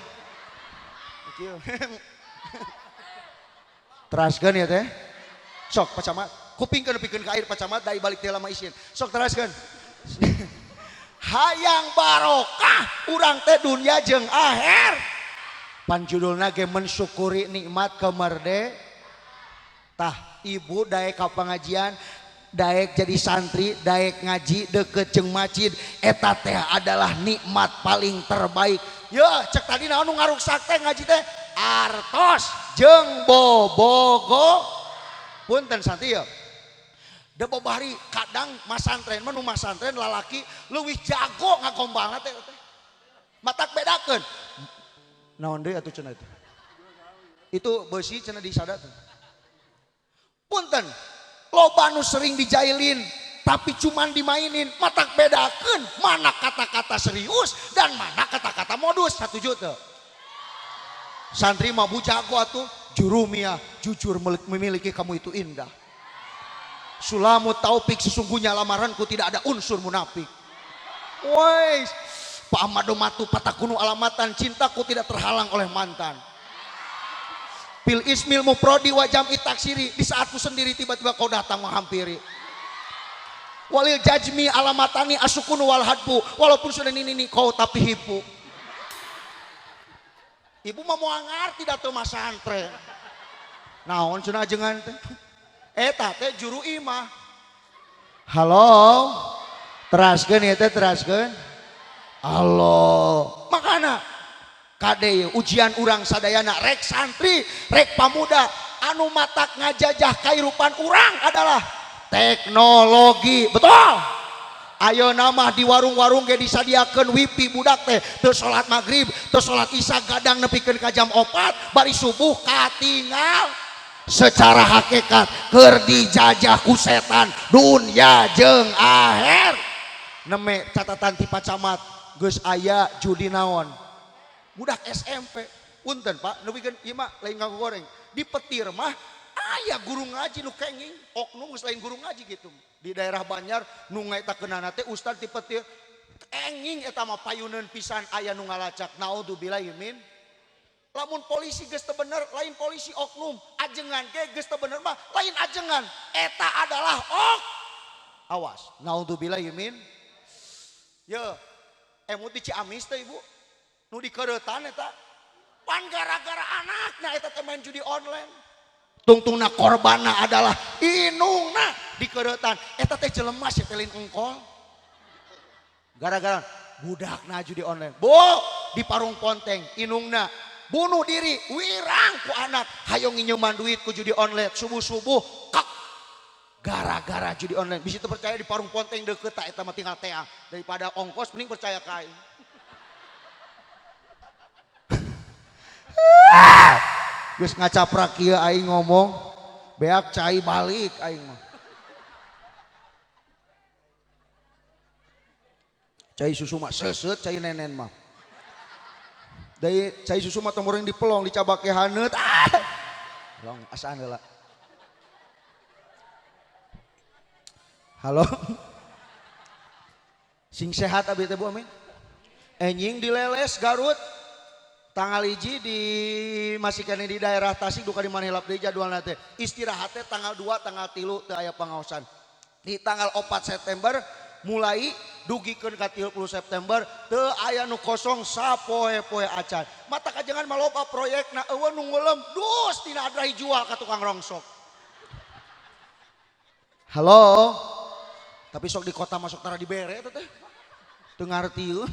Teraskeun ya teh. Sok Pak Camat. Kupingkeun nepikeun ka air Pak Camat dai balik teh lama isin. Sok teraskeun. Hayang barokah urang teh dunia jeung akhir. Pan judulna ge mensyukuri nikmat kemerde. Tah ibu daek ka pengajian, daek jadi santri, daek ngaji deket jeung masjid, eta teh adalah nikmat paling terbaik. Ye, cek tadi naon nu ngaruksak teh ngaji teh artos jeung bobogo. punten santri ya. Da babari kadang masantren mah nu masantren lalaki leuwih jago ngagombalna teh. Matak bedakeun. Naon deui atuh cenah itu? Itu beusi cenah di sada teh. Punten, loba nu sering dijailin tapi cuman dimainin, matak bedakeun mana kata-kata serius dan mana kata-kata modus. Satuju teu? Santri mah bujago atuh, jurumiyah, jujur memiliki kamu itu indah. Sulamut taufik, sesungguhnya lamaranku tidak ada unsur munafik. Woi, Pak Ahmad Matu patakunu alamatan, cintaku tidak terhalang oleh mantan. Pil ismil muprodi wajam itaksiri, di saat ku sendiri tiba-tiba kau datang menghampiri. Walil jajmi alamatani asukunu wal hadbu, walaupun sudah ini kau tapi hipu. Ibu mah mau ngarti da teu masantren. Naon cenah ajengan teh? Eta teh juru imah. Halo, teraskeun ieu teh teraskeun. Halo, makana kade ujian urang sadayana rek santri, rek pamuda anu matak ngajajah kairupan urang adalah teknologi. Betul. Ayo nama di warung-warung ge disadiakeun wifi budak teh teu salat magrib, teu salat isya gadang nepikeun ka jam 4, bari subuh katinggal. Secara hakikat keur dijajah ku setan dunya jeung akhir. Neme catatan ti pacamat geus aya judi naon. Budak SMP. Punten Pak, nepikeun ieu mah lain ngagoreng. Di petir mah aya guru ngaji nu kenging, oknum geus lain guru ngaji gitu. Di daerah Banjar nu ngaitakeunana teh ustad ti petir kenging eta mah payuneun pisan aya nu ngalacak. Naudzubillahi min. Lamun polisi geus teu bener lain polisi oknum, ajengan ge geus teu bener mah lain ajengan. Eta adalah awas. Naudzubillahi min. Ye, emut di Ciamis teh Ibu. Nu dikeuretan eta pan gara-gara anakna eta teh main judi online. Tungtungna korbanna adalah inungna dikeuretan. Eta teh jelema setelin engkol. Gara-gara budakna judi online. Bu, di parung ponteng inungna bunuh diri, wirang ku anak, hayong nginyeman duit ku judi online, subuh-subuh kak, gara-gara judi online. Bisa percaya di parung ponteng deket tak eta mah tinggal teang, daripada ongkos mending percaya ka aing. Geus ngacaprak kieu aing ngomong, beak cai balik aing mah. Cai susu mah seuseut, cai nenen mah. Dari cai susu mah temureng dipelong dicabake haneut. Long asaan heula. Halo. Sing sehat abi teh Bu Amin. Enjing dileles Garut. Tanggal 1 di masih kene di daerah Tasik duka di mana hilap deui jadwalna teh. Istirahat teh tanggal 2 tanggal 3 teu aya pangaosan. Di tanggal 4 September mulai dugikeun ka 30 September teu aya nu kosong sapoe-poe acan. Mata kajengan maloba proyekna eueuh nu ngeulem dus tina adrahi jual ka tukang rongsok. Halo. Tapi sok di kota masuk tara dibere eta teh. Teu ngartieun.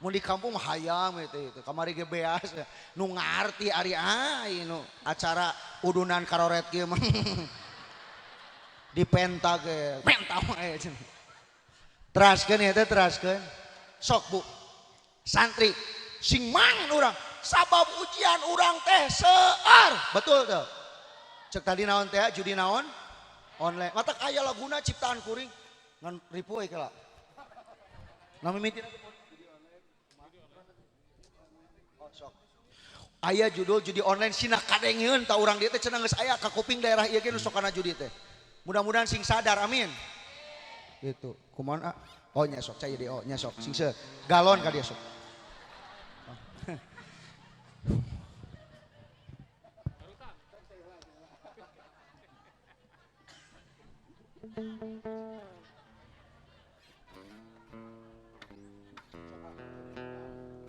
Mun di kampung mah hayam itu. Kamari ge beas. Nu ngarti ari nu acara udunan karoret kieu mah. Di penta ge. Penta mah teraskeun ya teh teraskeun. Sok Bu. Santri sing mangan urang sabab ujian urang teh seueur. Betul tuh. Cek tadi naon teh judi naon? Online. Mata aya laguna ciptaan kuring ngan ripu we kala. Na mimiti judi online. Oh sok. Aya judul judi online sina kadengeun ta urang dieu teh cenah geus aya ka kuping daerah ieu ge nu sok kana judi teh. Mudah-mudahan sing sadar amin. Gitu. Kumaha? Oh nya sok cai deui oh nya sok sing se galon ka dia sok.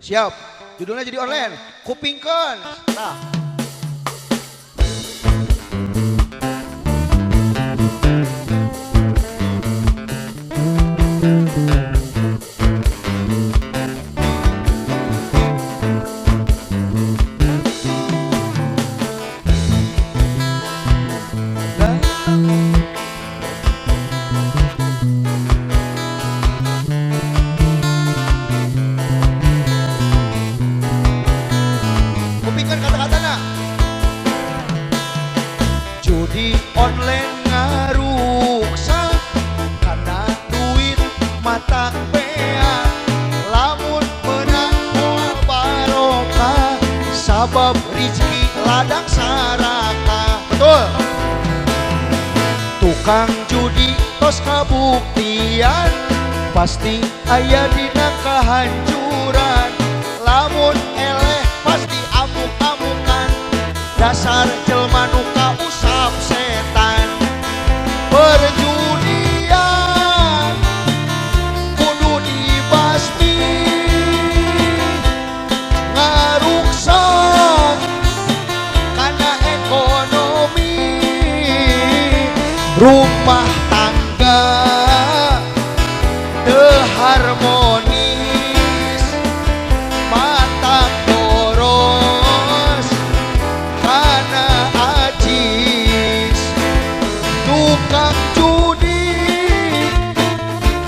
Siap. Judulnya jadi online. Kupingkeun. Nah. judi online ngaruksak karena duit mata beak lamun menang moal barokah sabab rizki ladang saraka. Betul. Tukang judi tos kabuktian pasti aya dina kahancuran lamun eleh pasti amuk-amukan dasar jelma nu kausap setan. Perjudian kudu dibasmi ngaruksak karena ekonomi rumah tangga teu harmonis mata boros karena ajis. Tukang judi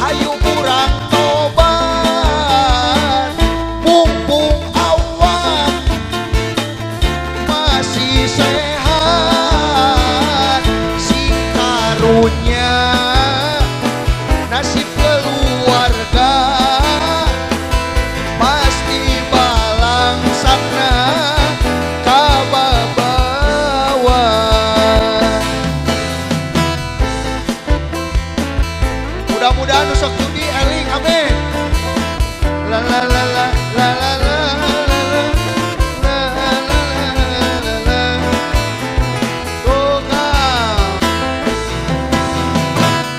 hayu urang tobat mumpung awak masih sehat si karunya nasib keluarga pasti balangsakna kababawa. Mudah-mudahan usok judi eling amin. La la la la la la la la la.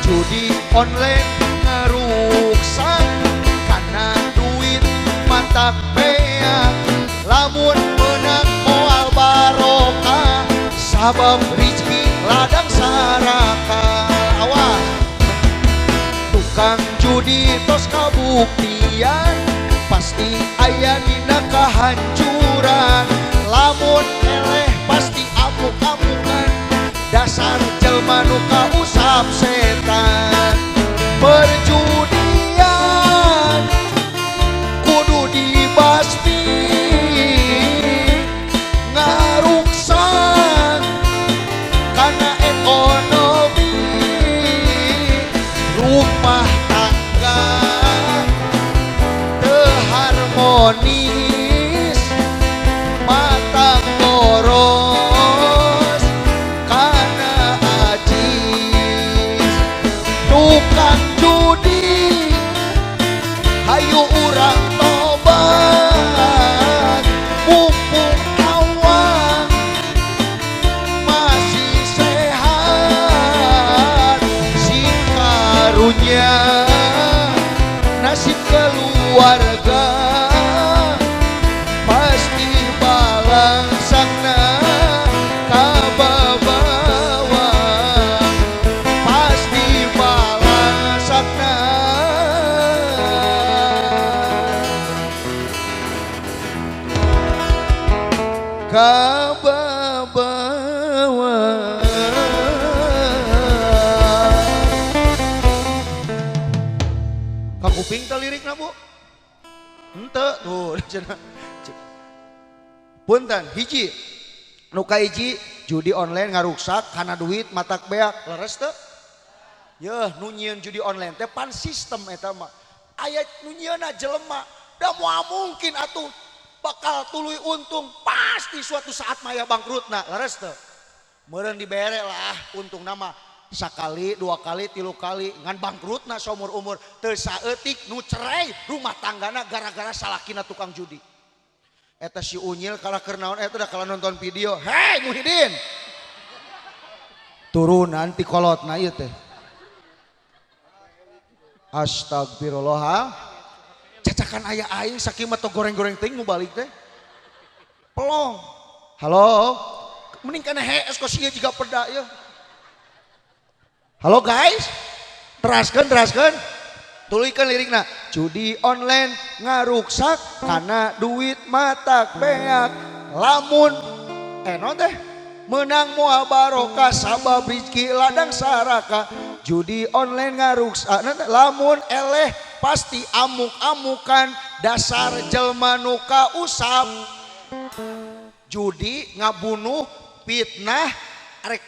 Judi online ngaruksak karena duit mata beak lamun menang moal barokah sabab rizki ladang saraka. Awas tukang judi tos kabuktian pasti aya dina kahancuran lamun eleh pasti amuk-amukan dasar jelma nu kausap setan. Perjudian kudu dibasmi ngaruksak karena ekonomi rumah tangga teu harmonis mata boros karena ajis. Tukang judi hayu urang tobat mumpung awak masih sehat si karunya nasib keluarga pasti balangsakna kababawa pasti balangsakna kababawa. Kakuping teh lirikna Bu? Henteu tuh cenah. Punten hiji nu kahiji judi online ngaruksak karena duit matak beak leres teu? Yeuh nu nyieun judi online teh pan sistem eta mah. Aya nu nyieunna jelema da moal mungkin atuh bakal tuluy untung pasti suatu saat maya bangkrutna leres teu? Meureun dibere lah untung nama sakali, dua kali, tilu kali ngan bangkrutna saumur umur teu saeutik nu cerai rumah tanggana gara-gara salakina tukang judi. Eta si Unyil kalah keur naon eta da kalah nonton video. Hei Muhyiddin. Turunan ti kolotna ieu teh. Astagfirullah. Cacakan aya aing sakieu mah goreng-goreng teuing nu balik teh. Pelong. Halo. Mending kana hees kos ieu jiga peda ieu. Halo guys. Teraskeun. Tuluykeun lirikna. Judi online ngaruksak karena duit matak beak lamun non teh menang moal barokah sabab rizki ladang saraka. Judi online ngaruksak lamun eleh pasti amuk-amukan dasar jelma nu kausap. Judi ngabunuh fitnah arek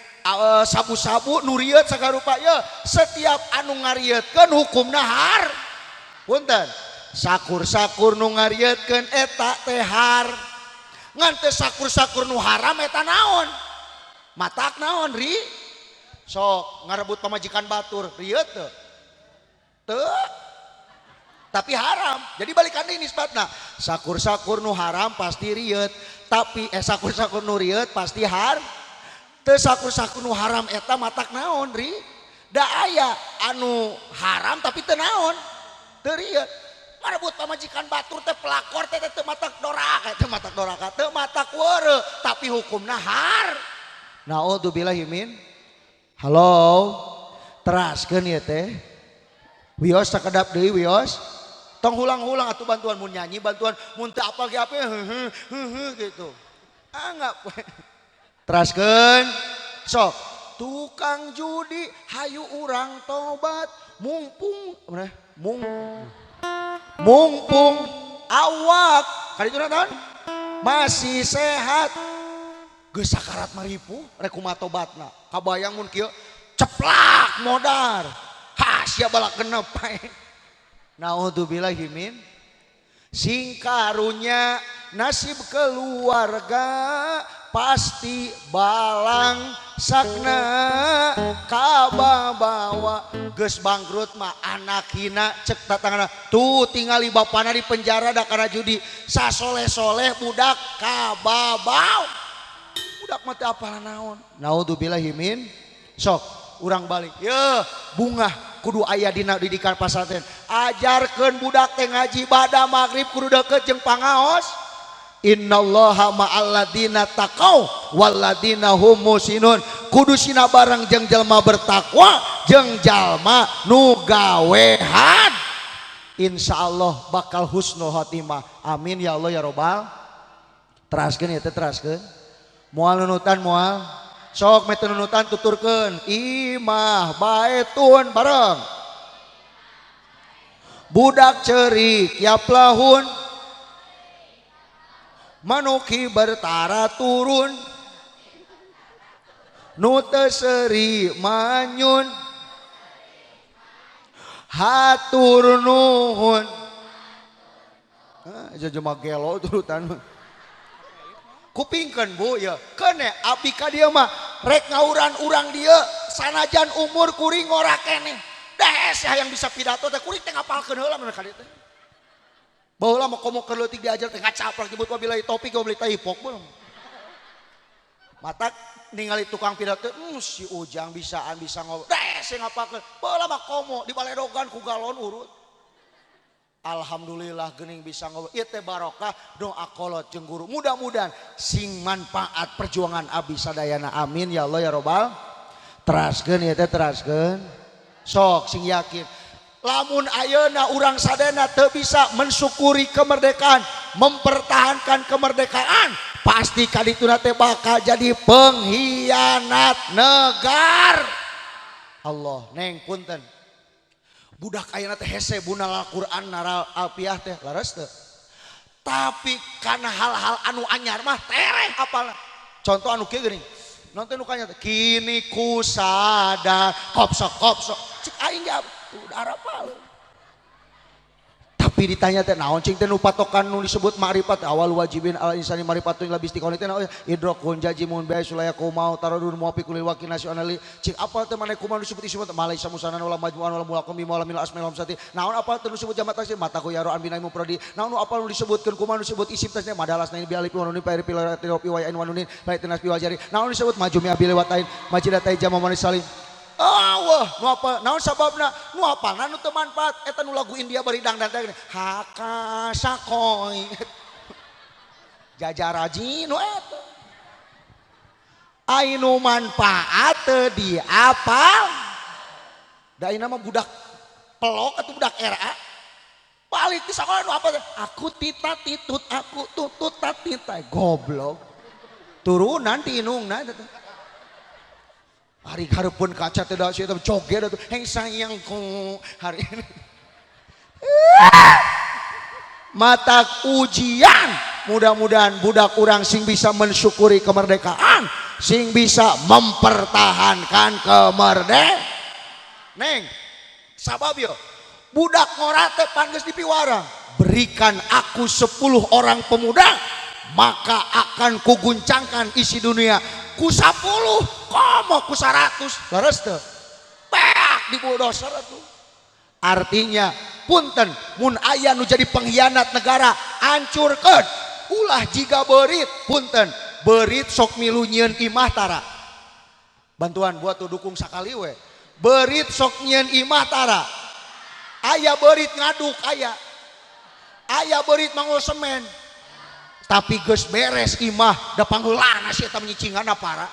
sabu-sabu nuriet sagarupa ya setiap anu ngarieutkeun hukumna har punten sakur-sakur nu ngarieutkeun eta teh har ngan teu sakur-sakur nu haram eta naon matak naon ri sok ngarebut pamajikan batur rieut teu tapi haram jadi balikan deui nisbatna sakur-sakur nu haram pasti rieut tapi sakur-sakur nu rieut pasti har teu sakur-sakur nu haram eta matak naon ri da aya anu haram tapi teu naon teu rieut ngarebut pamajikan batur teh pelakor teh teu matak doraka teu matak doraka teu matak weureu tapi hukumna har naudzubillahi min halo teraskeun ieu teh wios sakedap deui wios tong hulang-hulang atuh bantuan mun nyanyi bantuan mun teu apal ge apa gitu anggap teraskeun sok tukang judi hayu urang tobat mumpung awak kadituna naon masih sehat geus sakarat maripu rek kumaha tobatna kabayang mun kieu ceplak modar sia balak genep naudzubillahi min sing karunya nasib keluarga pasti balang sakna kababawa geus bangkrut mah anak hina cek tatangana tuh tingali bapana di penjara da kana judi sasoleh-soleh budak kababaw budak mah teu apalah naon naudzubillahi min sok urang balik ye bunga kudu aya dina didikan pasantren ajarkeun budak teh ngaji bada magrib kudu deukeut jeung pangaos innallaha ma'al ladina taqau walladina hum musinun kudu sina bareng jeung jelma bertakwa jeung jalma nu gawehan insyaallah bakal husnul khotimah amin ya Allah ya robbal teraskeun ya teh teraskeun moal nunutan moal sok mete nunutan tuturkeun imah baetun bareng budak ceurik yaplahun manuki bertara turun nu teu seuri manyun hatur nuhun jajema gelo turutan kupingkeun bu ya kene abdi ka dieu mah rek ngauran urang dieu sanajan umur kuring ora keneh da ese hayang bisa pidato teh kuring teh ngapalkeun heula mun ka dieu teh baheula mah komo keur leutik diajar teh ngacaplak nyebut wabillahi taufik wabillahi hipok belum matak ningali tukang pidato si ujang bisaan bisa ngobrol da ese ngapalkeun baheula mah komo dibaledogan ku galon urut alhamdulillah geuning bisa ngobrol ieu teh barokah doa kolot jeung guru mudah-mudahan sing manfaat perjuangan abdi sadayana amin ya Allah ya robbal teraskeun ieu teh teraskeun sok sing yakin lamun ayeuna urang sadayana teu bisa mensyukuri kemerdekaan mempertahankan kemerdekaan pasti kadituna teh bakal jadi pengkhianat negara Allah neng punten budak ayeuna teh hese bunal Al-Qur'an naral alfiah teh laras teu tapi karena hal-hal anu anyar mah tereh apalna contoh anu kieu geuning nonton nu kanya teh kini ku sadar kopsok cik aing ge udah arapal tapi ditanya teh naon cing teh nu patokan nu disebut ma'rifat awal wajibin ala insani ma'rifatun ila bistiqomah teh naon idrakun jajimun bi sulaya qaumau taradun muwafiqul waqi nasionali cing apa teh maneh kumaha disebut disebut malai samusanan wala majmu'an wala mulaqam bi maulamil asmaul hamsati naon apa teh nu disebut jamak taksir mataku ya ro'an binai mupradi naon apa nu disebutkeun kumaha disebut isim tasnya madalas nain bi alif wa nunin pa pilati wa ain wa nunin fa tinas bi wajari naon disebut majumi abil watain majidatai jama manis salim wah, nu apa? Naon sababna? Nu apalna nu teu manfaat? Eta nu lagu India bari dangdang teh. Haka sakoy. Jajaraji nu eta. Ainu manfaat teu diapal. Da ayeuna mah budak pelok atuh budak RA. Balik di sakola nu apa? Aku tita titut, aku tutut tatita. Goblok. Turunan ti inungna eta teh. Hari hareupeun kaca teh da sia teh joget atuh heng sayangku hari ini matak ujian mudah-mudahan budak urang sing bisa mensyukuri kemerdekaan sing bisa mempertahankan kemerdekaan. Neng, sabab yo budak ngorate panges dipiwara. Berikan aku 10 orang pemuda, maka akan kuguncangkan isi dunia. Ku 10, komo ku 100. Leres teu? Peak di bulldozer atuh. Artinya punten mun aya nu jadi pengkhianat negara hancurkeun. Ulah jiga beurit punten. Beurit sok milu nyieun imah tara. Bantuan buat tuh dukung sakali we. Beurit sok nyieun imah tara. Aya beurit ngaduk aya. Aya beurit mangul semen. Tapi geus beres imah da pangheulana si eta menyicinganna para.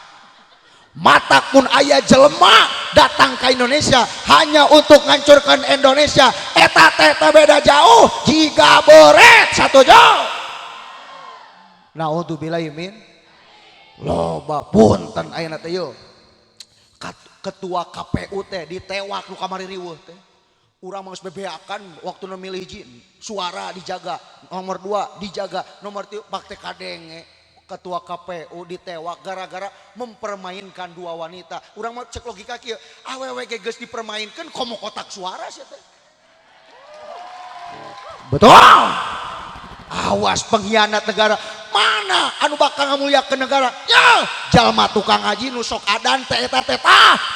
Matak pun aya jelema datang ke Indonesia hanya untuk ngancurkan Indonesia. Eta teh beda jauh jiga beurit satuju. Naudzubillahi min loba punten ayeuna teh yeuh. Ketua KPU teh ditewak nu kamari riweuh teh. Urang mangos bebeakan waktu milih hiji suara dijaga, nomor 2 dijaga, nomor 3 bakte kadenge. Ketua KPU ditewak gara-gara mempermainkan 2 wanita. Urang mah cek logika kieu, awewe ge geus dipermainkeun komo kotak suara sia teh. Betul. Awas pengkhianat negara. Mana anu bakal ngamulyakeun negara? Ya, jalma tukang haji nu sok adan teh eta teh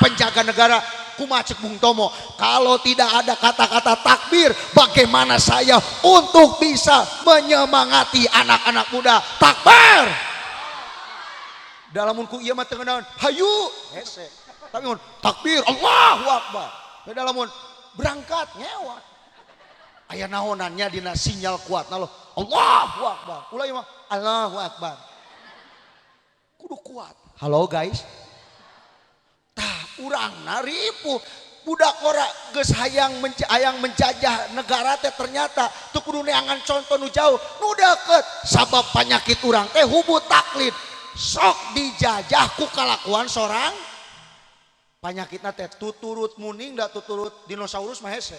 penjaga negara. Kumaha cek Bung Tomo, kalau tidak ada kata-kata takbir, bagaimana saya untuk bisa menyemangati anak-anak muda? Takbir. Dalam ku ieu mah teu ngeunaun hayu hese. Tapi mun takbir Allahu Akbar. Dalam berangkat ngewat. Aya naonannya dina sinyal kuatna loh. Allahu Akbar. Ulah ieu mah Allahu Akbar. Kudu kuat. Halo guys. Urang naripu budak ora geus hayang menjajah negara teh ternyata teu kudu neangan contoh nu jauh nu deukeut sabab penyakit urang teh hubut taklid sok dijajah ku kalakuan sorang penyakitna teh tuturut muning da tuturut dinosaurus mah hese.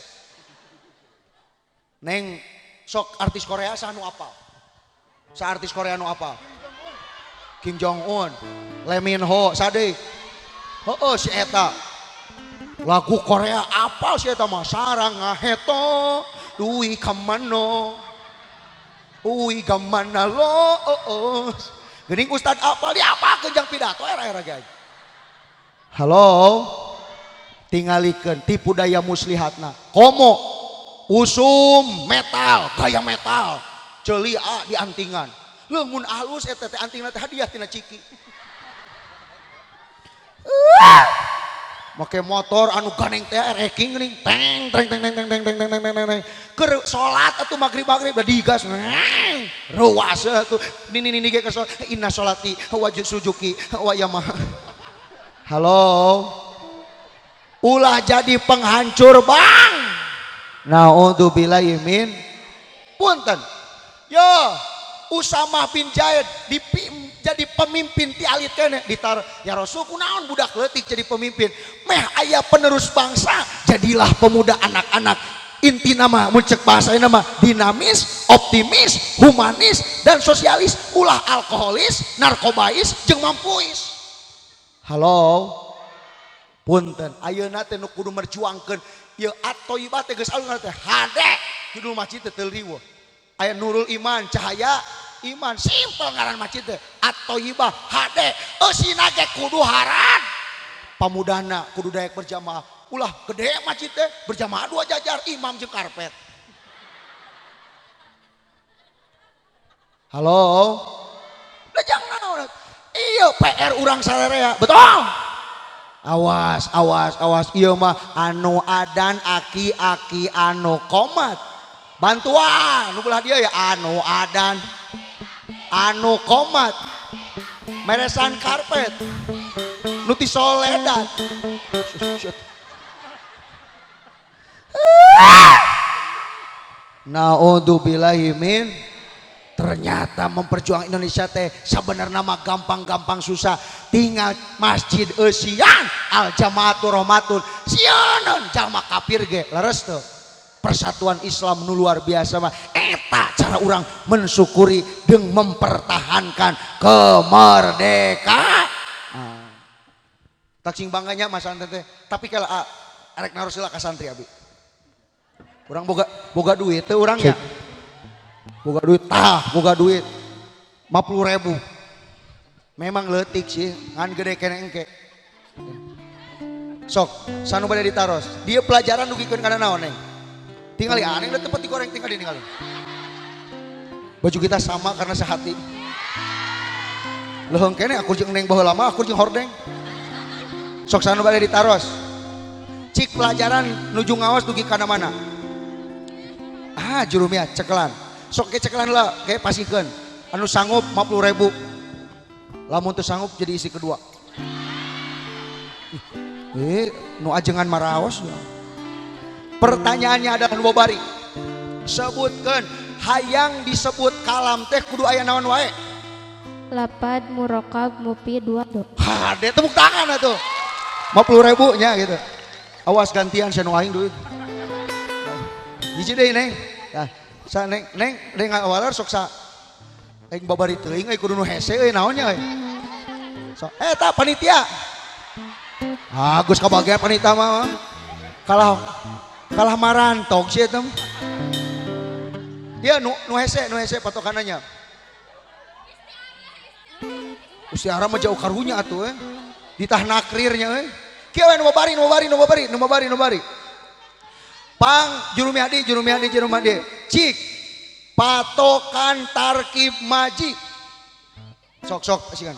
Neng sok artis Korea sanu apal? Sa artis Korea nu apal? Kim Jong Un, Lee Min Ho, sadeui. Oh si eta lagu Korea apa si eta mah sarang ngaheto uwi kamano uwi gamana lo geuning ustad apal dia apa keujang pidato era-era guys. Halo tingalikeun tipu daya muslihatna komo usum metal gaya metal celia di antingan lemun halus eta teh antingna teh hadiah tina ciki. Make motor anu ganeng teh reking geuning teng teng teng teng teng teng teng teng teng teng teng keur salat atuh magrib da digas ruas atuh nini ge ke salat inna sholati wa sujuki wa yamah. Halo ulah jadi penghancur bang. Naudzubillahi min punten yo Usama bin Zaid jadi pemimpin ti alit kene ditar ya Rasul kunaon budak leutik jadi pemimpin meh aya penerus bangsa jadilah pemuda anak-anak inti nama muncek bahasa nama dinamis optimis humanis dan sosialis ulah alkoholis narkobais jeung mampuis. Halo punten ayeuna teh nu kudu merjuangkeun ieu at-thayyibah teh geus alus teh hade judul masjid teh teu riweuh aya Nurul Iman Cahaya Iman simpel ngaran masjid teh at-thayyibah hade eusina ge kudu haran pamudana kudu daek berjamaah ulah gede masjid teh berjamaah 2 jajar imam jeung karpet. Halo da jangan ieu PR urang sarerea betul. Awas awas awas ieu mah anu adan aki-aki anu komat bantuan nu belah dia ya anu adan anu komat meresan karpet nuti soledan naudzubillahi min. Ternyata memperjuang Indonesia teh sebenarnya mah gampang-gampang susah tinggal masjid eusian al jamaatul rahmatun sionon jalma kafir ge leres teu persatuan Islam nu luar biasa mah eta cara orang mensyukuri dengan mempertahankan kemerdekaan. Tak sing bangganya Mas Santen teh. Tapi kalau arek naros heula ka santri abi. Urang boga duit teh urang ya. Boga duit 50.000. Memang leutik sih, ngan gede kene engke. Sok, sanu bade ditaros. Dia pelajaran dugikeun kana naon neng? Tingali aneh da tempat digoreng tinggal ningali. Baju kita sama karena sehati. Leuheung kene aku jeung neng baheula mah aku jeung hordeng. Sok sanu bade ditaros. Cik pelajaran nuju ngawas dugi kana mana? Jurumia cekelan. Sok ke cekelan lah, kayak pasikeun. Anu sanggup 50.000. Lamun teu sanggup jadi isi kedua. Nu ajengan maraos. Pertanyaannya adalah nu bari. Sebutkeun hayang disebut kalam teh kudu aya naon wae? Lapad, murokab, mufid, duado. Dia tepuk tangan atuh. 50.000 nya gitu. Awas gantian saya nu aing duit. Hiji deui neng. Nah, sa neng awalar sok sa aing babari teuing kudu nu hese euy naon nya euy. Sok eta panitia. Geus kabage panitia mah. Kalah marantok sih eta. Dia nu hese patokananya. Usiara mah jauh karunya atuh ditah nakrirnya kieu we nu bari. Pang jurumiyadi cik patokan tarkib maji sok asikan.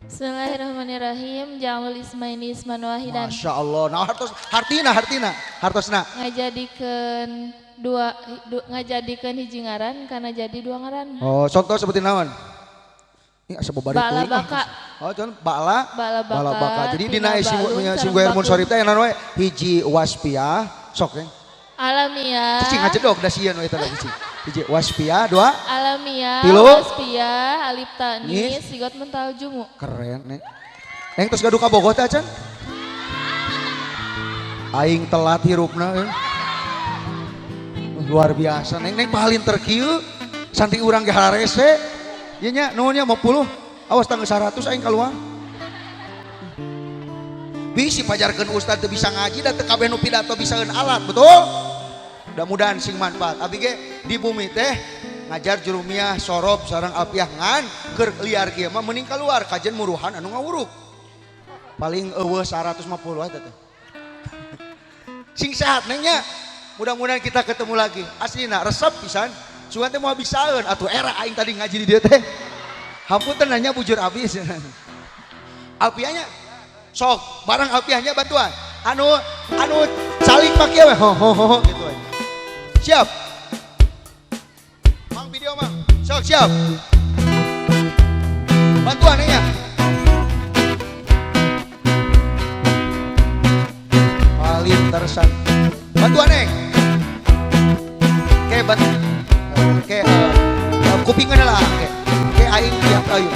Bismillahirrahmanirrahim. Jamul ismaini isman wahidan. Masya Allah. Nah hartosna ngajadikeun hiji ngaran karena jadi dua ngaran. Oh contoh seperti naon? Ini asa babari teuing. Baka. Oh contoh bala baka. Jadi dina isi Guer Munsorib teh naon we? Hiji waspiah sok ya. Alamiah. Cicing ngacedog da sieun we eta lagi cing. Hiji waspiah, dua alamiah, tilu waspiah, alif tanis, sigot mental jumu. Keren nih. Neng tos gaduh ka Bogor teh acan? Aing telat hirupna luar biasa neng pahalin terkieu santri urang ge hararese. Ieu nya nuhunnya 50. Awas tanggal 100 aing kaluar. Bisi pajarkeun ustad teu bisa ngaji da teu kabeh nu pidato bisaeun alat, betul? Mudah-mudahan sing manfaat. Abi ge di bumi teh ngajar jurumiyah sorob sareng apiah ngan keur liar kieu mah mending kaluar kajen muruhan anu ngawuruk. Paling eueuh 150 eta teh. Sing sehat neng nya. Mudah-mudahan kita ketemu lagi. Aslina resep pisan. Sugan teh moal bisaeun atuh era aing tadi ngaji di dieu teh. Hampunten nanya bujur abis. Apiahnya sok barang apiahnya bantuan. Anu saling pakai we ho gitu we. Siap. Mang video mang. Sok siap. Bantuan ya. Paling tersan. Bantuan neng. Kupingan lah kayak aing tiap ayu.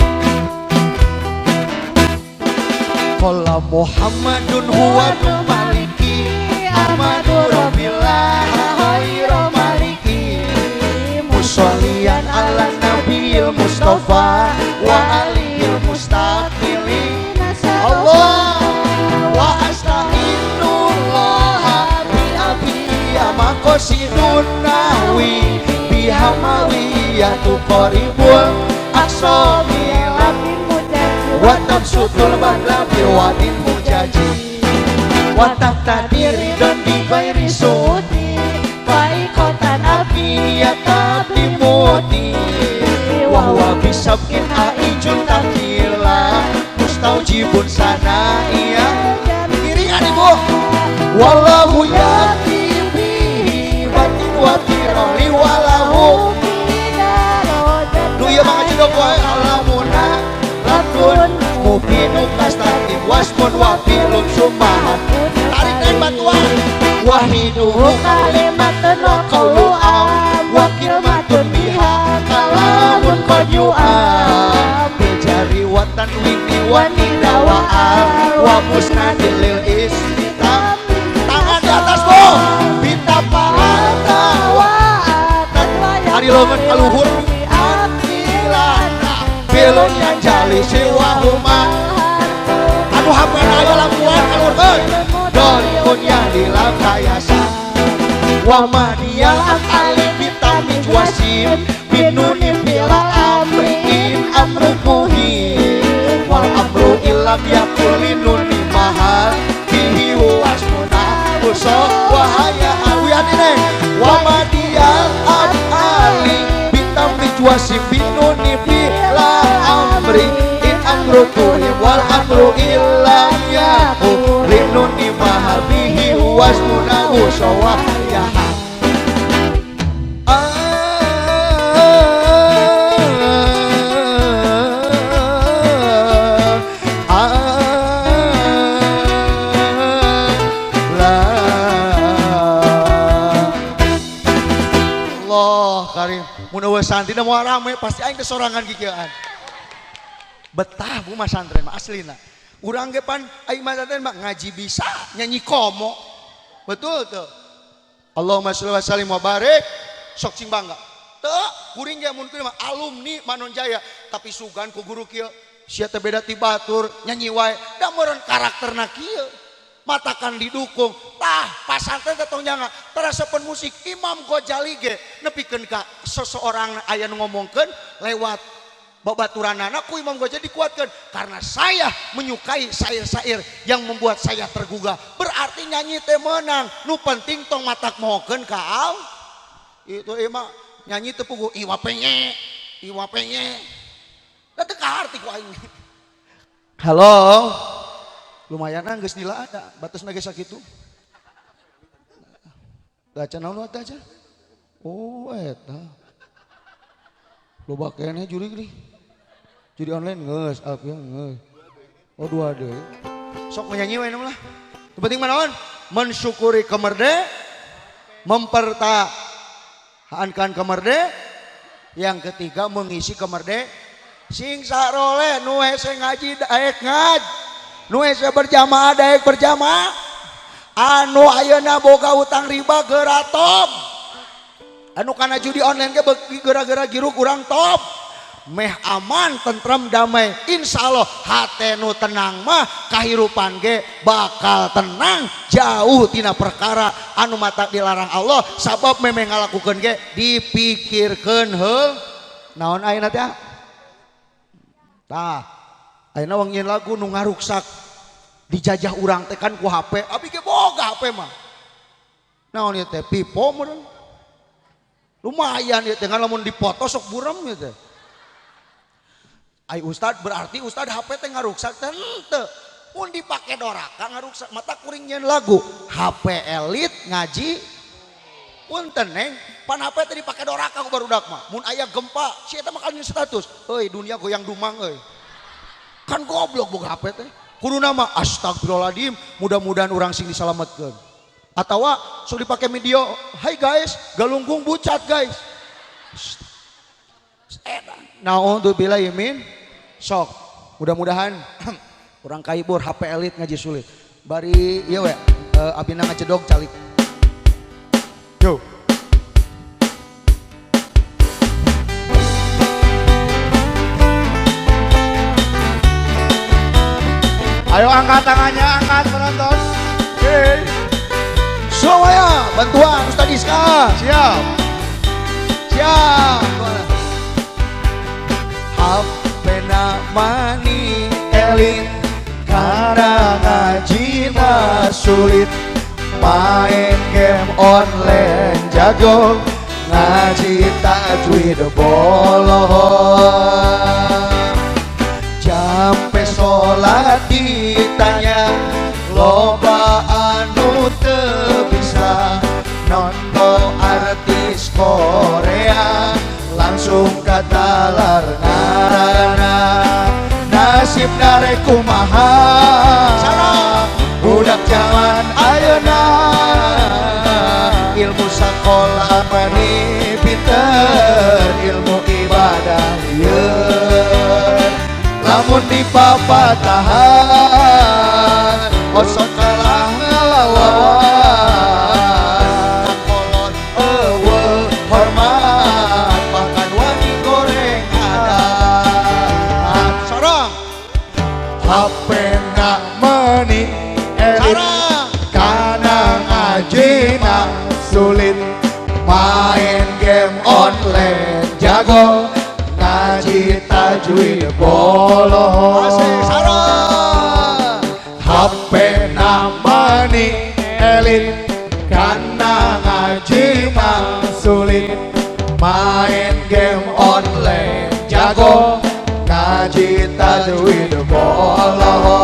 Qala Muhammadun huwa maliki Ahmadu Rabbillah khairu maliki musolliyan ala nabiyil mustafa wa aliyil mustaqili Allah wa astagfirullah bi abiyya maqasidun nawi bihamawiyatu qaribul aqsabil watab sutul badla biwadin mujaji watab tadiri dan dibairi suti baikotan afiyatab dimuti wahwa bisabkin aijun takila mustaujibun sana iya kirian ibu wallahu yati bihi batin watiroli walahu duya mga judok wae alamuna latun mubinu kastakim wasmun wafilum sumahan tarik naik batuan wahiduhu kalimatun wa qawlu'am wa kilmatun biha kalamun qadyu'am bijari wa tanwini wa nidawa'am wa musnadilil istitam tangan di atas bu bita pahata wa'atan hari longan kaluhur akilana belon yang jali sewa wa madiyal akali bitamij wasim binuni bila amriin amrukuhi wal amru ilam yakulinuni mahal bihi wasmuna uso wahaya awiyadine wa madiyal akali bitamij wasim binuni bila amriin amrukuhi wal amru ilam yakulinuni mahal bihi wasmuna uso wahaya Munawa santri mau rame pasti aing kesorangan gigieuan. Betah bu mas santren mah aslina. Urang ge pan aing mas santren mah ngaji bisa, nyanyi komo. Betul tuh. Allahumma sholli wa sallim wa barik. Sok cing bangga. Teu kuring ge mun kieu mah alumni Manonjaya tapi sugan ku guru kieu. Sia teh beda ti batur nyanyi wae. Da meureun karakterna kieu. Matakan didukung tah pasantren tetong jangan terasapan musik Imam Ghazali ge nepikeun ka seseorang aya nu ngomongkeun lewat babaturanana ku Imam Ghazali dikuatkeun karena saya menyukai syair-syair yang membuat saya tergugah berarti nyanyi teh meunang nu penting tong matak mohokeun ka Allah itu emang nyanyi teu puguh iwa penye teu kaharti ku aing. Halo lumayan geus nila ada batasna geus sakitu. Daca naon eta aja? Oh eta. Loba keneh juri geuning. Judi online geus, alfiah geus. Oh dua deui. Sok nyanyi we lah. Penting mah naon? Mensyukuri kemerdekaan, mempertahankan kemerdekaan. Yang ketiga mengisi kemerdekaan. Sing sarole nu hese ngaji daek ngaji. Nu hese berjamaah daek berjamaah anu ayeuna boga utang riba geura top anu kana judi online ge geura-geura giruk urang top meh aman tentrem damai insyaallah hate nu tenang mah kahirupan ge bakal tenang jauh tina perkara anu mata dilarang Allah sabab memeh ngalakukeun ge dipikirkeun heul naon ayeuna teh tah ayeuna wangieun lagu nu ngaruksak dijajah urang teh kan ku HP abi ge boga HP mah naon ieu teh pipo meureun lumayan ieu teh lamun dipoto sok burem ieu teh ai ustad berarti ustad HP teh ngaruksak teh henteu mun dipake doraka ngaruksak mata kuring nyeun lagu HP elit ngaji punten neng pan HP teh dipake doraka ku barudak mah mun aya gempa si eta mah kan status euy dunia goyang dumang euy kan goblok boga HP teh kudu nama astagfirullahaladzim mudah-mudahan orang sing diselamatkan atau sok dipakai video hai guys galunggung bucat guys naudzubillah yamin sok mudah-mudahan orang kaibur HP elit ngaji sulit bari iya we abina ngacedog calik yo ayo angkat tangannya, angkat penonton. Oke. Semuanya bantuan Ustaz Iska. Siap. Siap. Hapena mani elit karena ngaji mah sulit main game online jago ngaji tajwid bolong jampe sholat ditanya loba anu teu bisa nonton artis Korea langsung katalar ngarana nasib narek kumaha budak zaman ayeuna ilmu sakola mani pinter ilmu ibadah yeun lamun di papatahan osok kalah ngelawan kolot hormat makan wani goreng adat sorong HP nak meni elit kana ngajina sulit jago ngaji tajwid bolo Asik sareng. HP namani elit karena ngaji mah sulit main game online jago ngaji tajwid bolo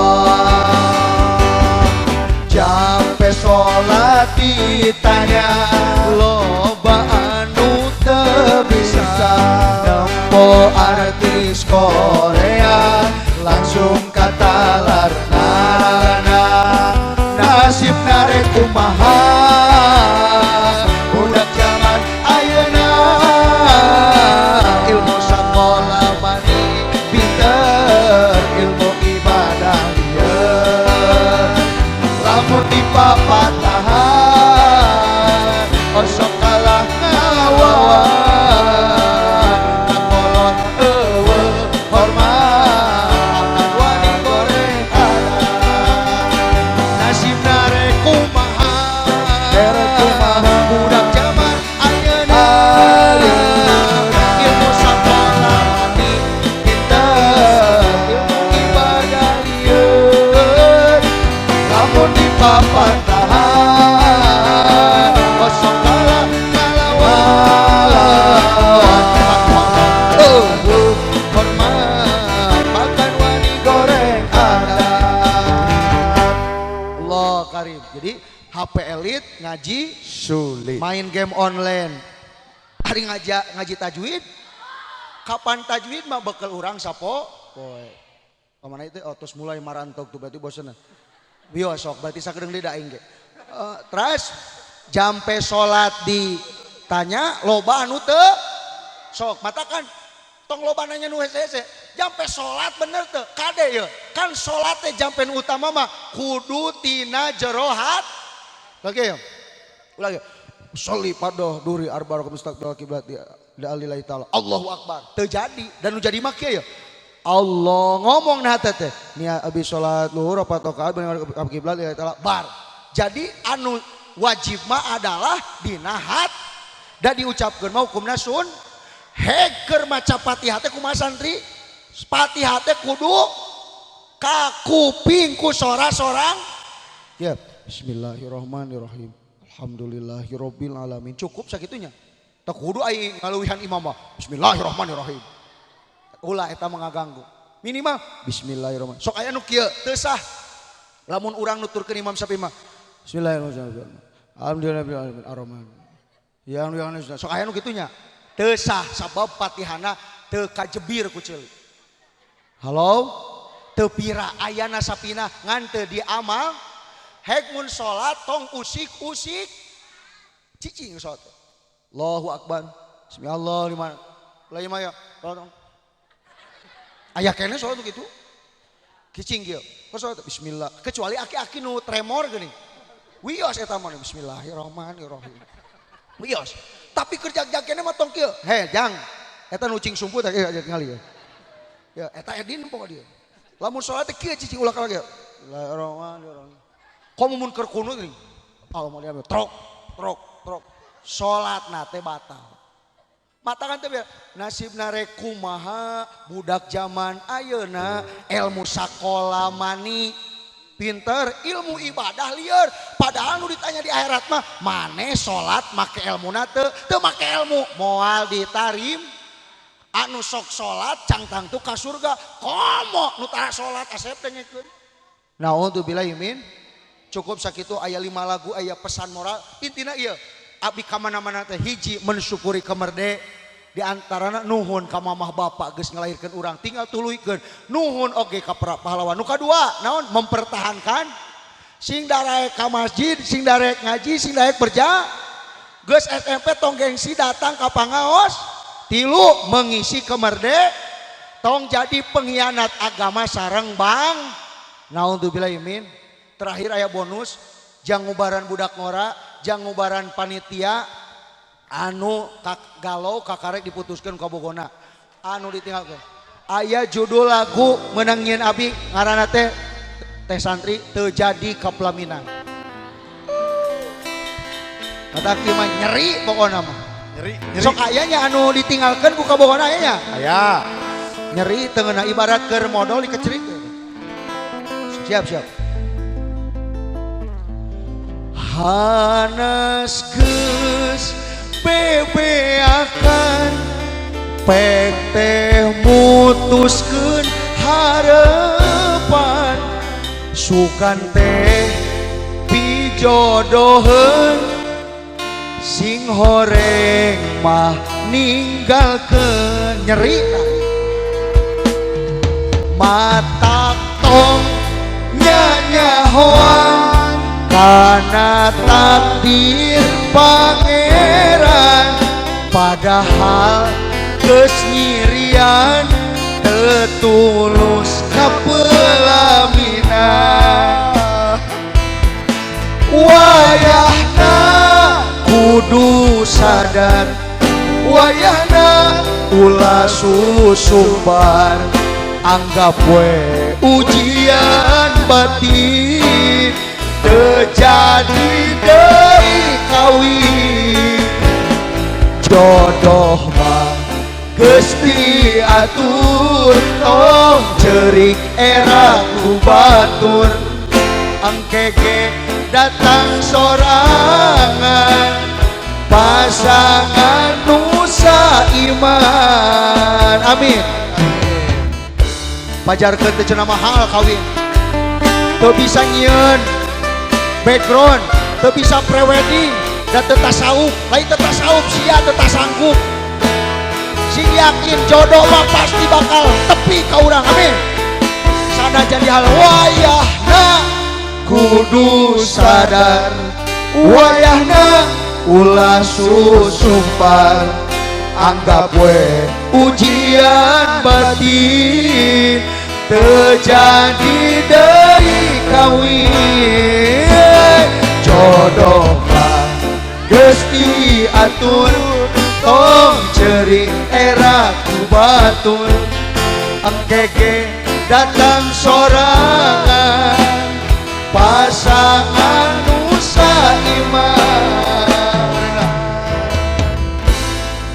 jampe sholat ditanya loba anu teu bisa nempo artis Korea langsung kata larna nasib narek kumaha budak zaman ayeuna ilmu sakola mani pinter ilmu ibadah lieur lamun dipapatahan osok kalah ngawawan nakolot eueuh hormat akan wani goreng ada nasib narek kumaha budak zaman ayeuna ilmu sakola mani pinter ilmu ibadah lieur lamun dipapatahan kosong kalah ngalawan hormat makan wani goreng adat Allah karim. Jadi HP elit ngaji Sulit. main game online hari ngaji tajwid kapan tajwid mah bekal urang sapo poe kemana itu terus mulai marantok tuh berarti bosan bios sok berarti sakedeng di daing ge terus jampe sholat ditanya loba anu teu sok matakan tong loba nanya nu hese-hese jampe sholat bener teu kade ya kan sholat teh jampe nu utama mah kudu tina jero hat lagi ya ulangi sholli padoh duri arba rakaat mustaqbil kiblat di alillahi taala Allahu akbar terjadi dan nu jadi mah kieu ya Allah ngomong nah teh nia abis sholat luhur apa rakaat bener kiblat lillahi taala bar jadi anu wajib mah adalah dina hat da diucapkeun mah hukumna sun heker maca Fatihah teh kumaha santri Fatihah teh kudu ka kuping ku sora-sorang ya bismillahirrahmanirrahim alhamdulillahirabbil alamin cukup sakitunya tak kudu ai ngaluwihan imam mah bismillahirrahmanirrahim ulah eta mangaganggu minimal bismillahirrahmanirrahim sok aya nu kieu teu sah lamun urang nuturkeun imam sapi mah bismillahirrahmanirrahim alhamdulillahirabbil alamin arrahman ya sok aya nu kitunya teu sah sabab Fatihana teu kajebir ku ceuli halo teu pira ayana sapina ngan teu diamal hek mun salat tong usik-usik cicing salat Allahu akbar bismillah lima ya tolong aya kene salat kitu cicing kieu salat bismillah kecuali aki-aki nu tremor geuning wios eta mah bismillahirrahmanirrahim wios tapi kerja kene mah tong kieu he jang eta nu cing sumput teh ngali ya eta edin pokok dia lamun salat teh kieu cicing ulah lagi bismillahirrahmanirrahim komo mun keur kuno geuning alhamdulillah trok salatna teh batal matakan teh nasibna rek kumaha budak zaman ayeuna ilmu sakola mani pinter ilmu ibadah lieur padahal nu ditanya di akhirat mah maneh salat make ilmuna teu make ilmu moal ditarim anu sok salat cangtang tu ka surga komo nu tara salat asep teh ngekeun naudzubillahi min cukup sakitu aya 5 lagu aya pesan moral intina ieu abdi ka mana-mana teh hiji mensyukuri kemerde di antarana nuhun ka mamah bapak geus ngelahirkeun urang tinggal tuluikeun nuhun oge ka para pahlawan nu kadua naon mempertahankan sing daek ka masjid sing daek ngaji sing daek berja geus SMP tong gengsi datang ka pangaos tilu mengisi kemerde tong jadi pengkhianat agama sareng bang naudzubillahi min terakhir aya bonus jang ngubaran budak ngora jang ngubaran panitia anu galau kakarek diputuskan kabogona anu ditinggalkan aya judul lagu menangin abi ngaranna teh santri terjadi kapelaminan kata mah nyeri pokoknya mah Nyeri. Sok ayahnya anu ditinggalkan buka bohong ayahnya. Aya. Nyeri tengena ibarat ke modal dikecerik. Siap. Hanas geus bebeakan pek teh mutuskeun harepan sukan teh pijodoheun sing horeng mah ninggalkeun nyeri mata tong nyanyahoan karena takdir pangeran padahal geus nyirian tetulus kapelaminan wayahna kudu sadar wayahna ulah susumbar anggap we ujian batin terjadi deui kawin jodoh mah geus diatur tong cerik era ku batur engkege datang sorangan pasangan nusa iman amin pajarkeun teh cenah mahal kawin teu bisa nyieun background teu bisa prewedding dan teu tasawuf lain teu tasawuf sia teu tasanggup sing yakin jodoh mah pasti bakal tepi ka urang amin sanajan di hal wayahna kudu sadar wayahna ulah susumbar anggap we ujian batin terjadi deui kawin jodoh mah geus diatur tong cerik era ku batur engkege datang sorangan pasangan nusa iman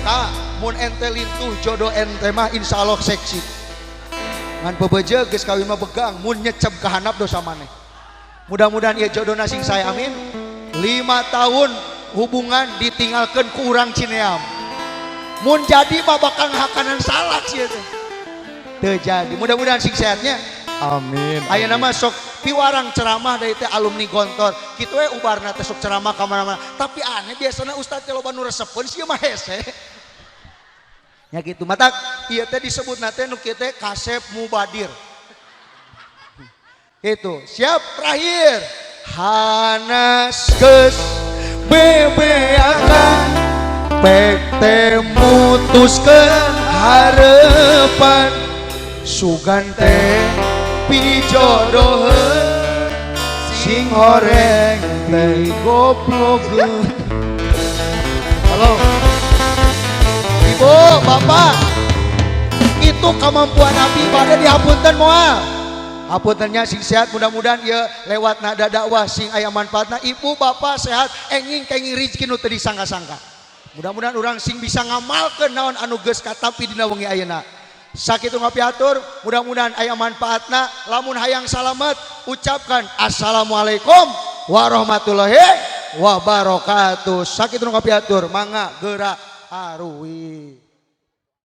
tah mun ente lintuh jodoh ente mah insyaallah seksi ngan bebeje geus kawin mah begang mun nyecep ka handap dosa maneh mudah-mudahan ieu jodohna sing saya amin 5 tahun hubungan ditinggalkeun ku urang Cineam mun jadi mah bakal ngahakanan salak sih teh teu jadi mudah-mudahan sing sehatnya Amin. ayeuna mah sok piwarang ceramah dari teh alumni Gontor kitu we ubarna teh sok ceramah ka mana-mana tapi aneh biasana ustaz teh loba nu resepkeun sieu mah hese nya kitu matak ieu teh disebutna teh nu kieu teh kasep mubadir itu siap terakhir hanas geus bebeakan pek teh mutuskeun harepan sugan teh pijodoheun sing horeng teh goblogeun halo ibu bapak itu kemampuan abdi pada dihapunten moal hapuntennya sing sehat mudah-mudahan ya lewat nada dakwah sing aya manfaatna ibu bapak sehat enging kenging rezeki nu teu disangka-sangka mudah-mudahan urang sing bisa ngamalkeun naon anu geus katampi dina wengi ayeuna sakitu ngapiatur mudah-mudahan aya manfaatna lamun hayang salamet ucapkan assalamualaikum warahmatullahi wabarakatuh sakitu ngapiatur mangga geura aruwi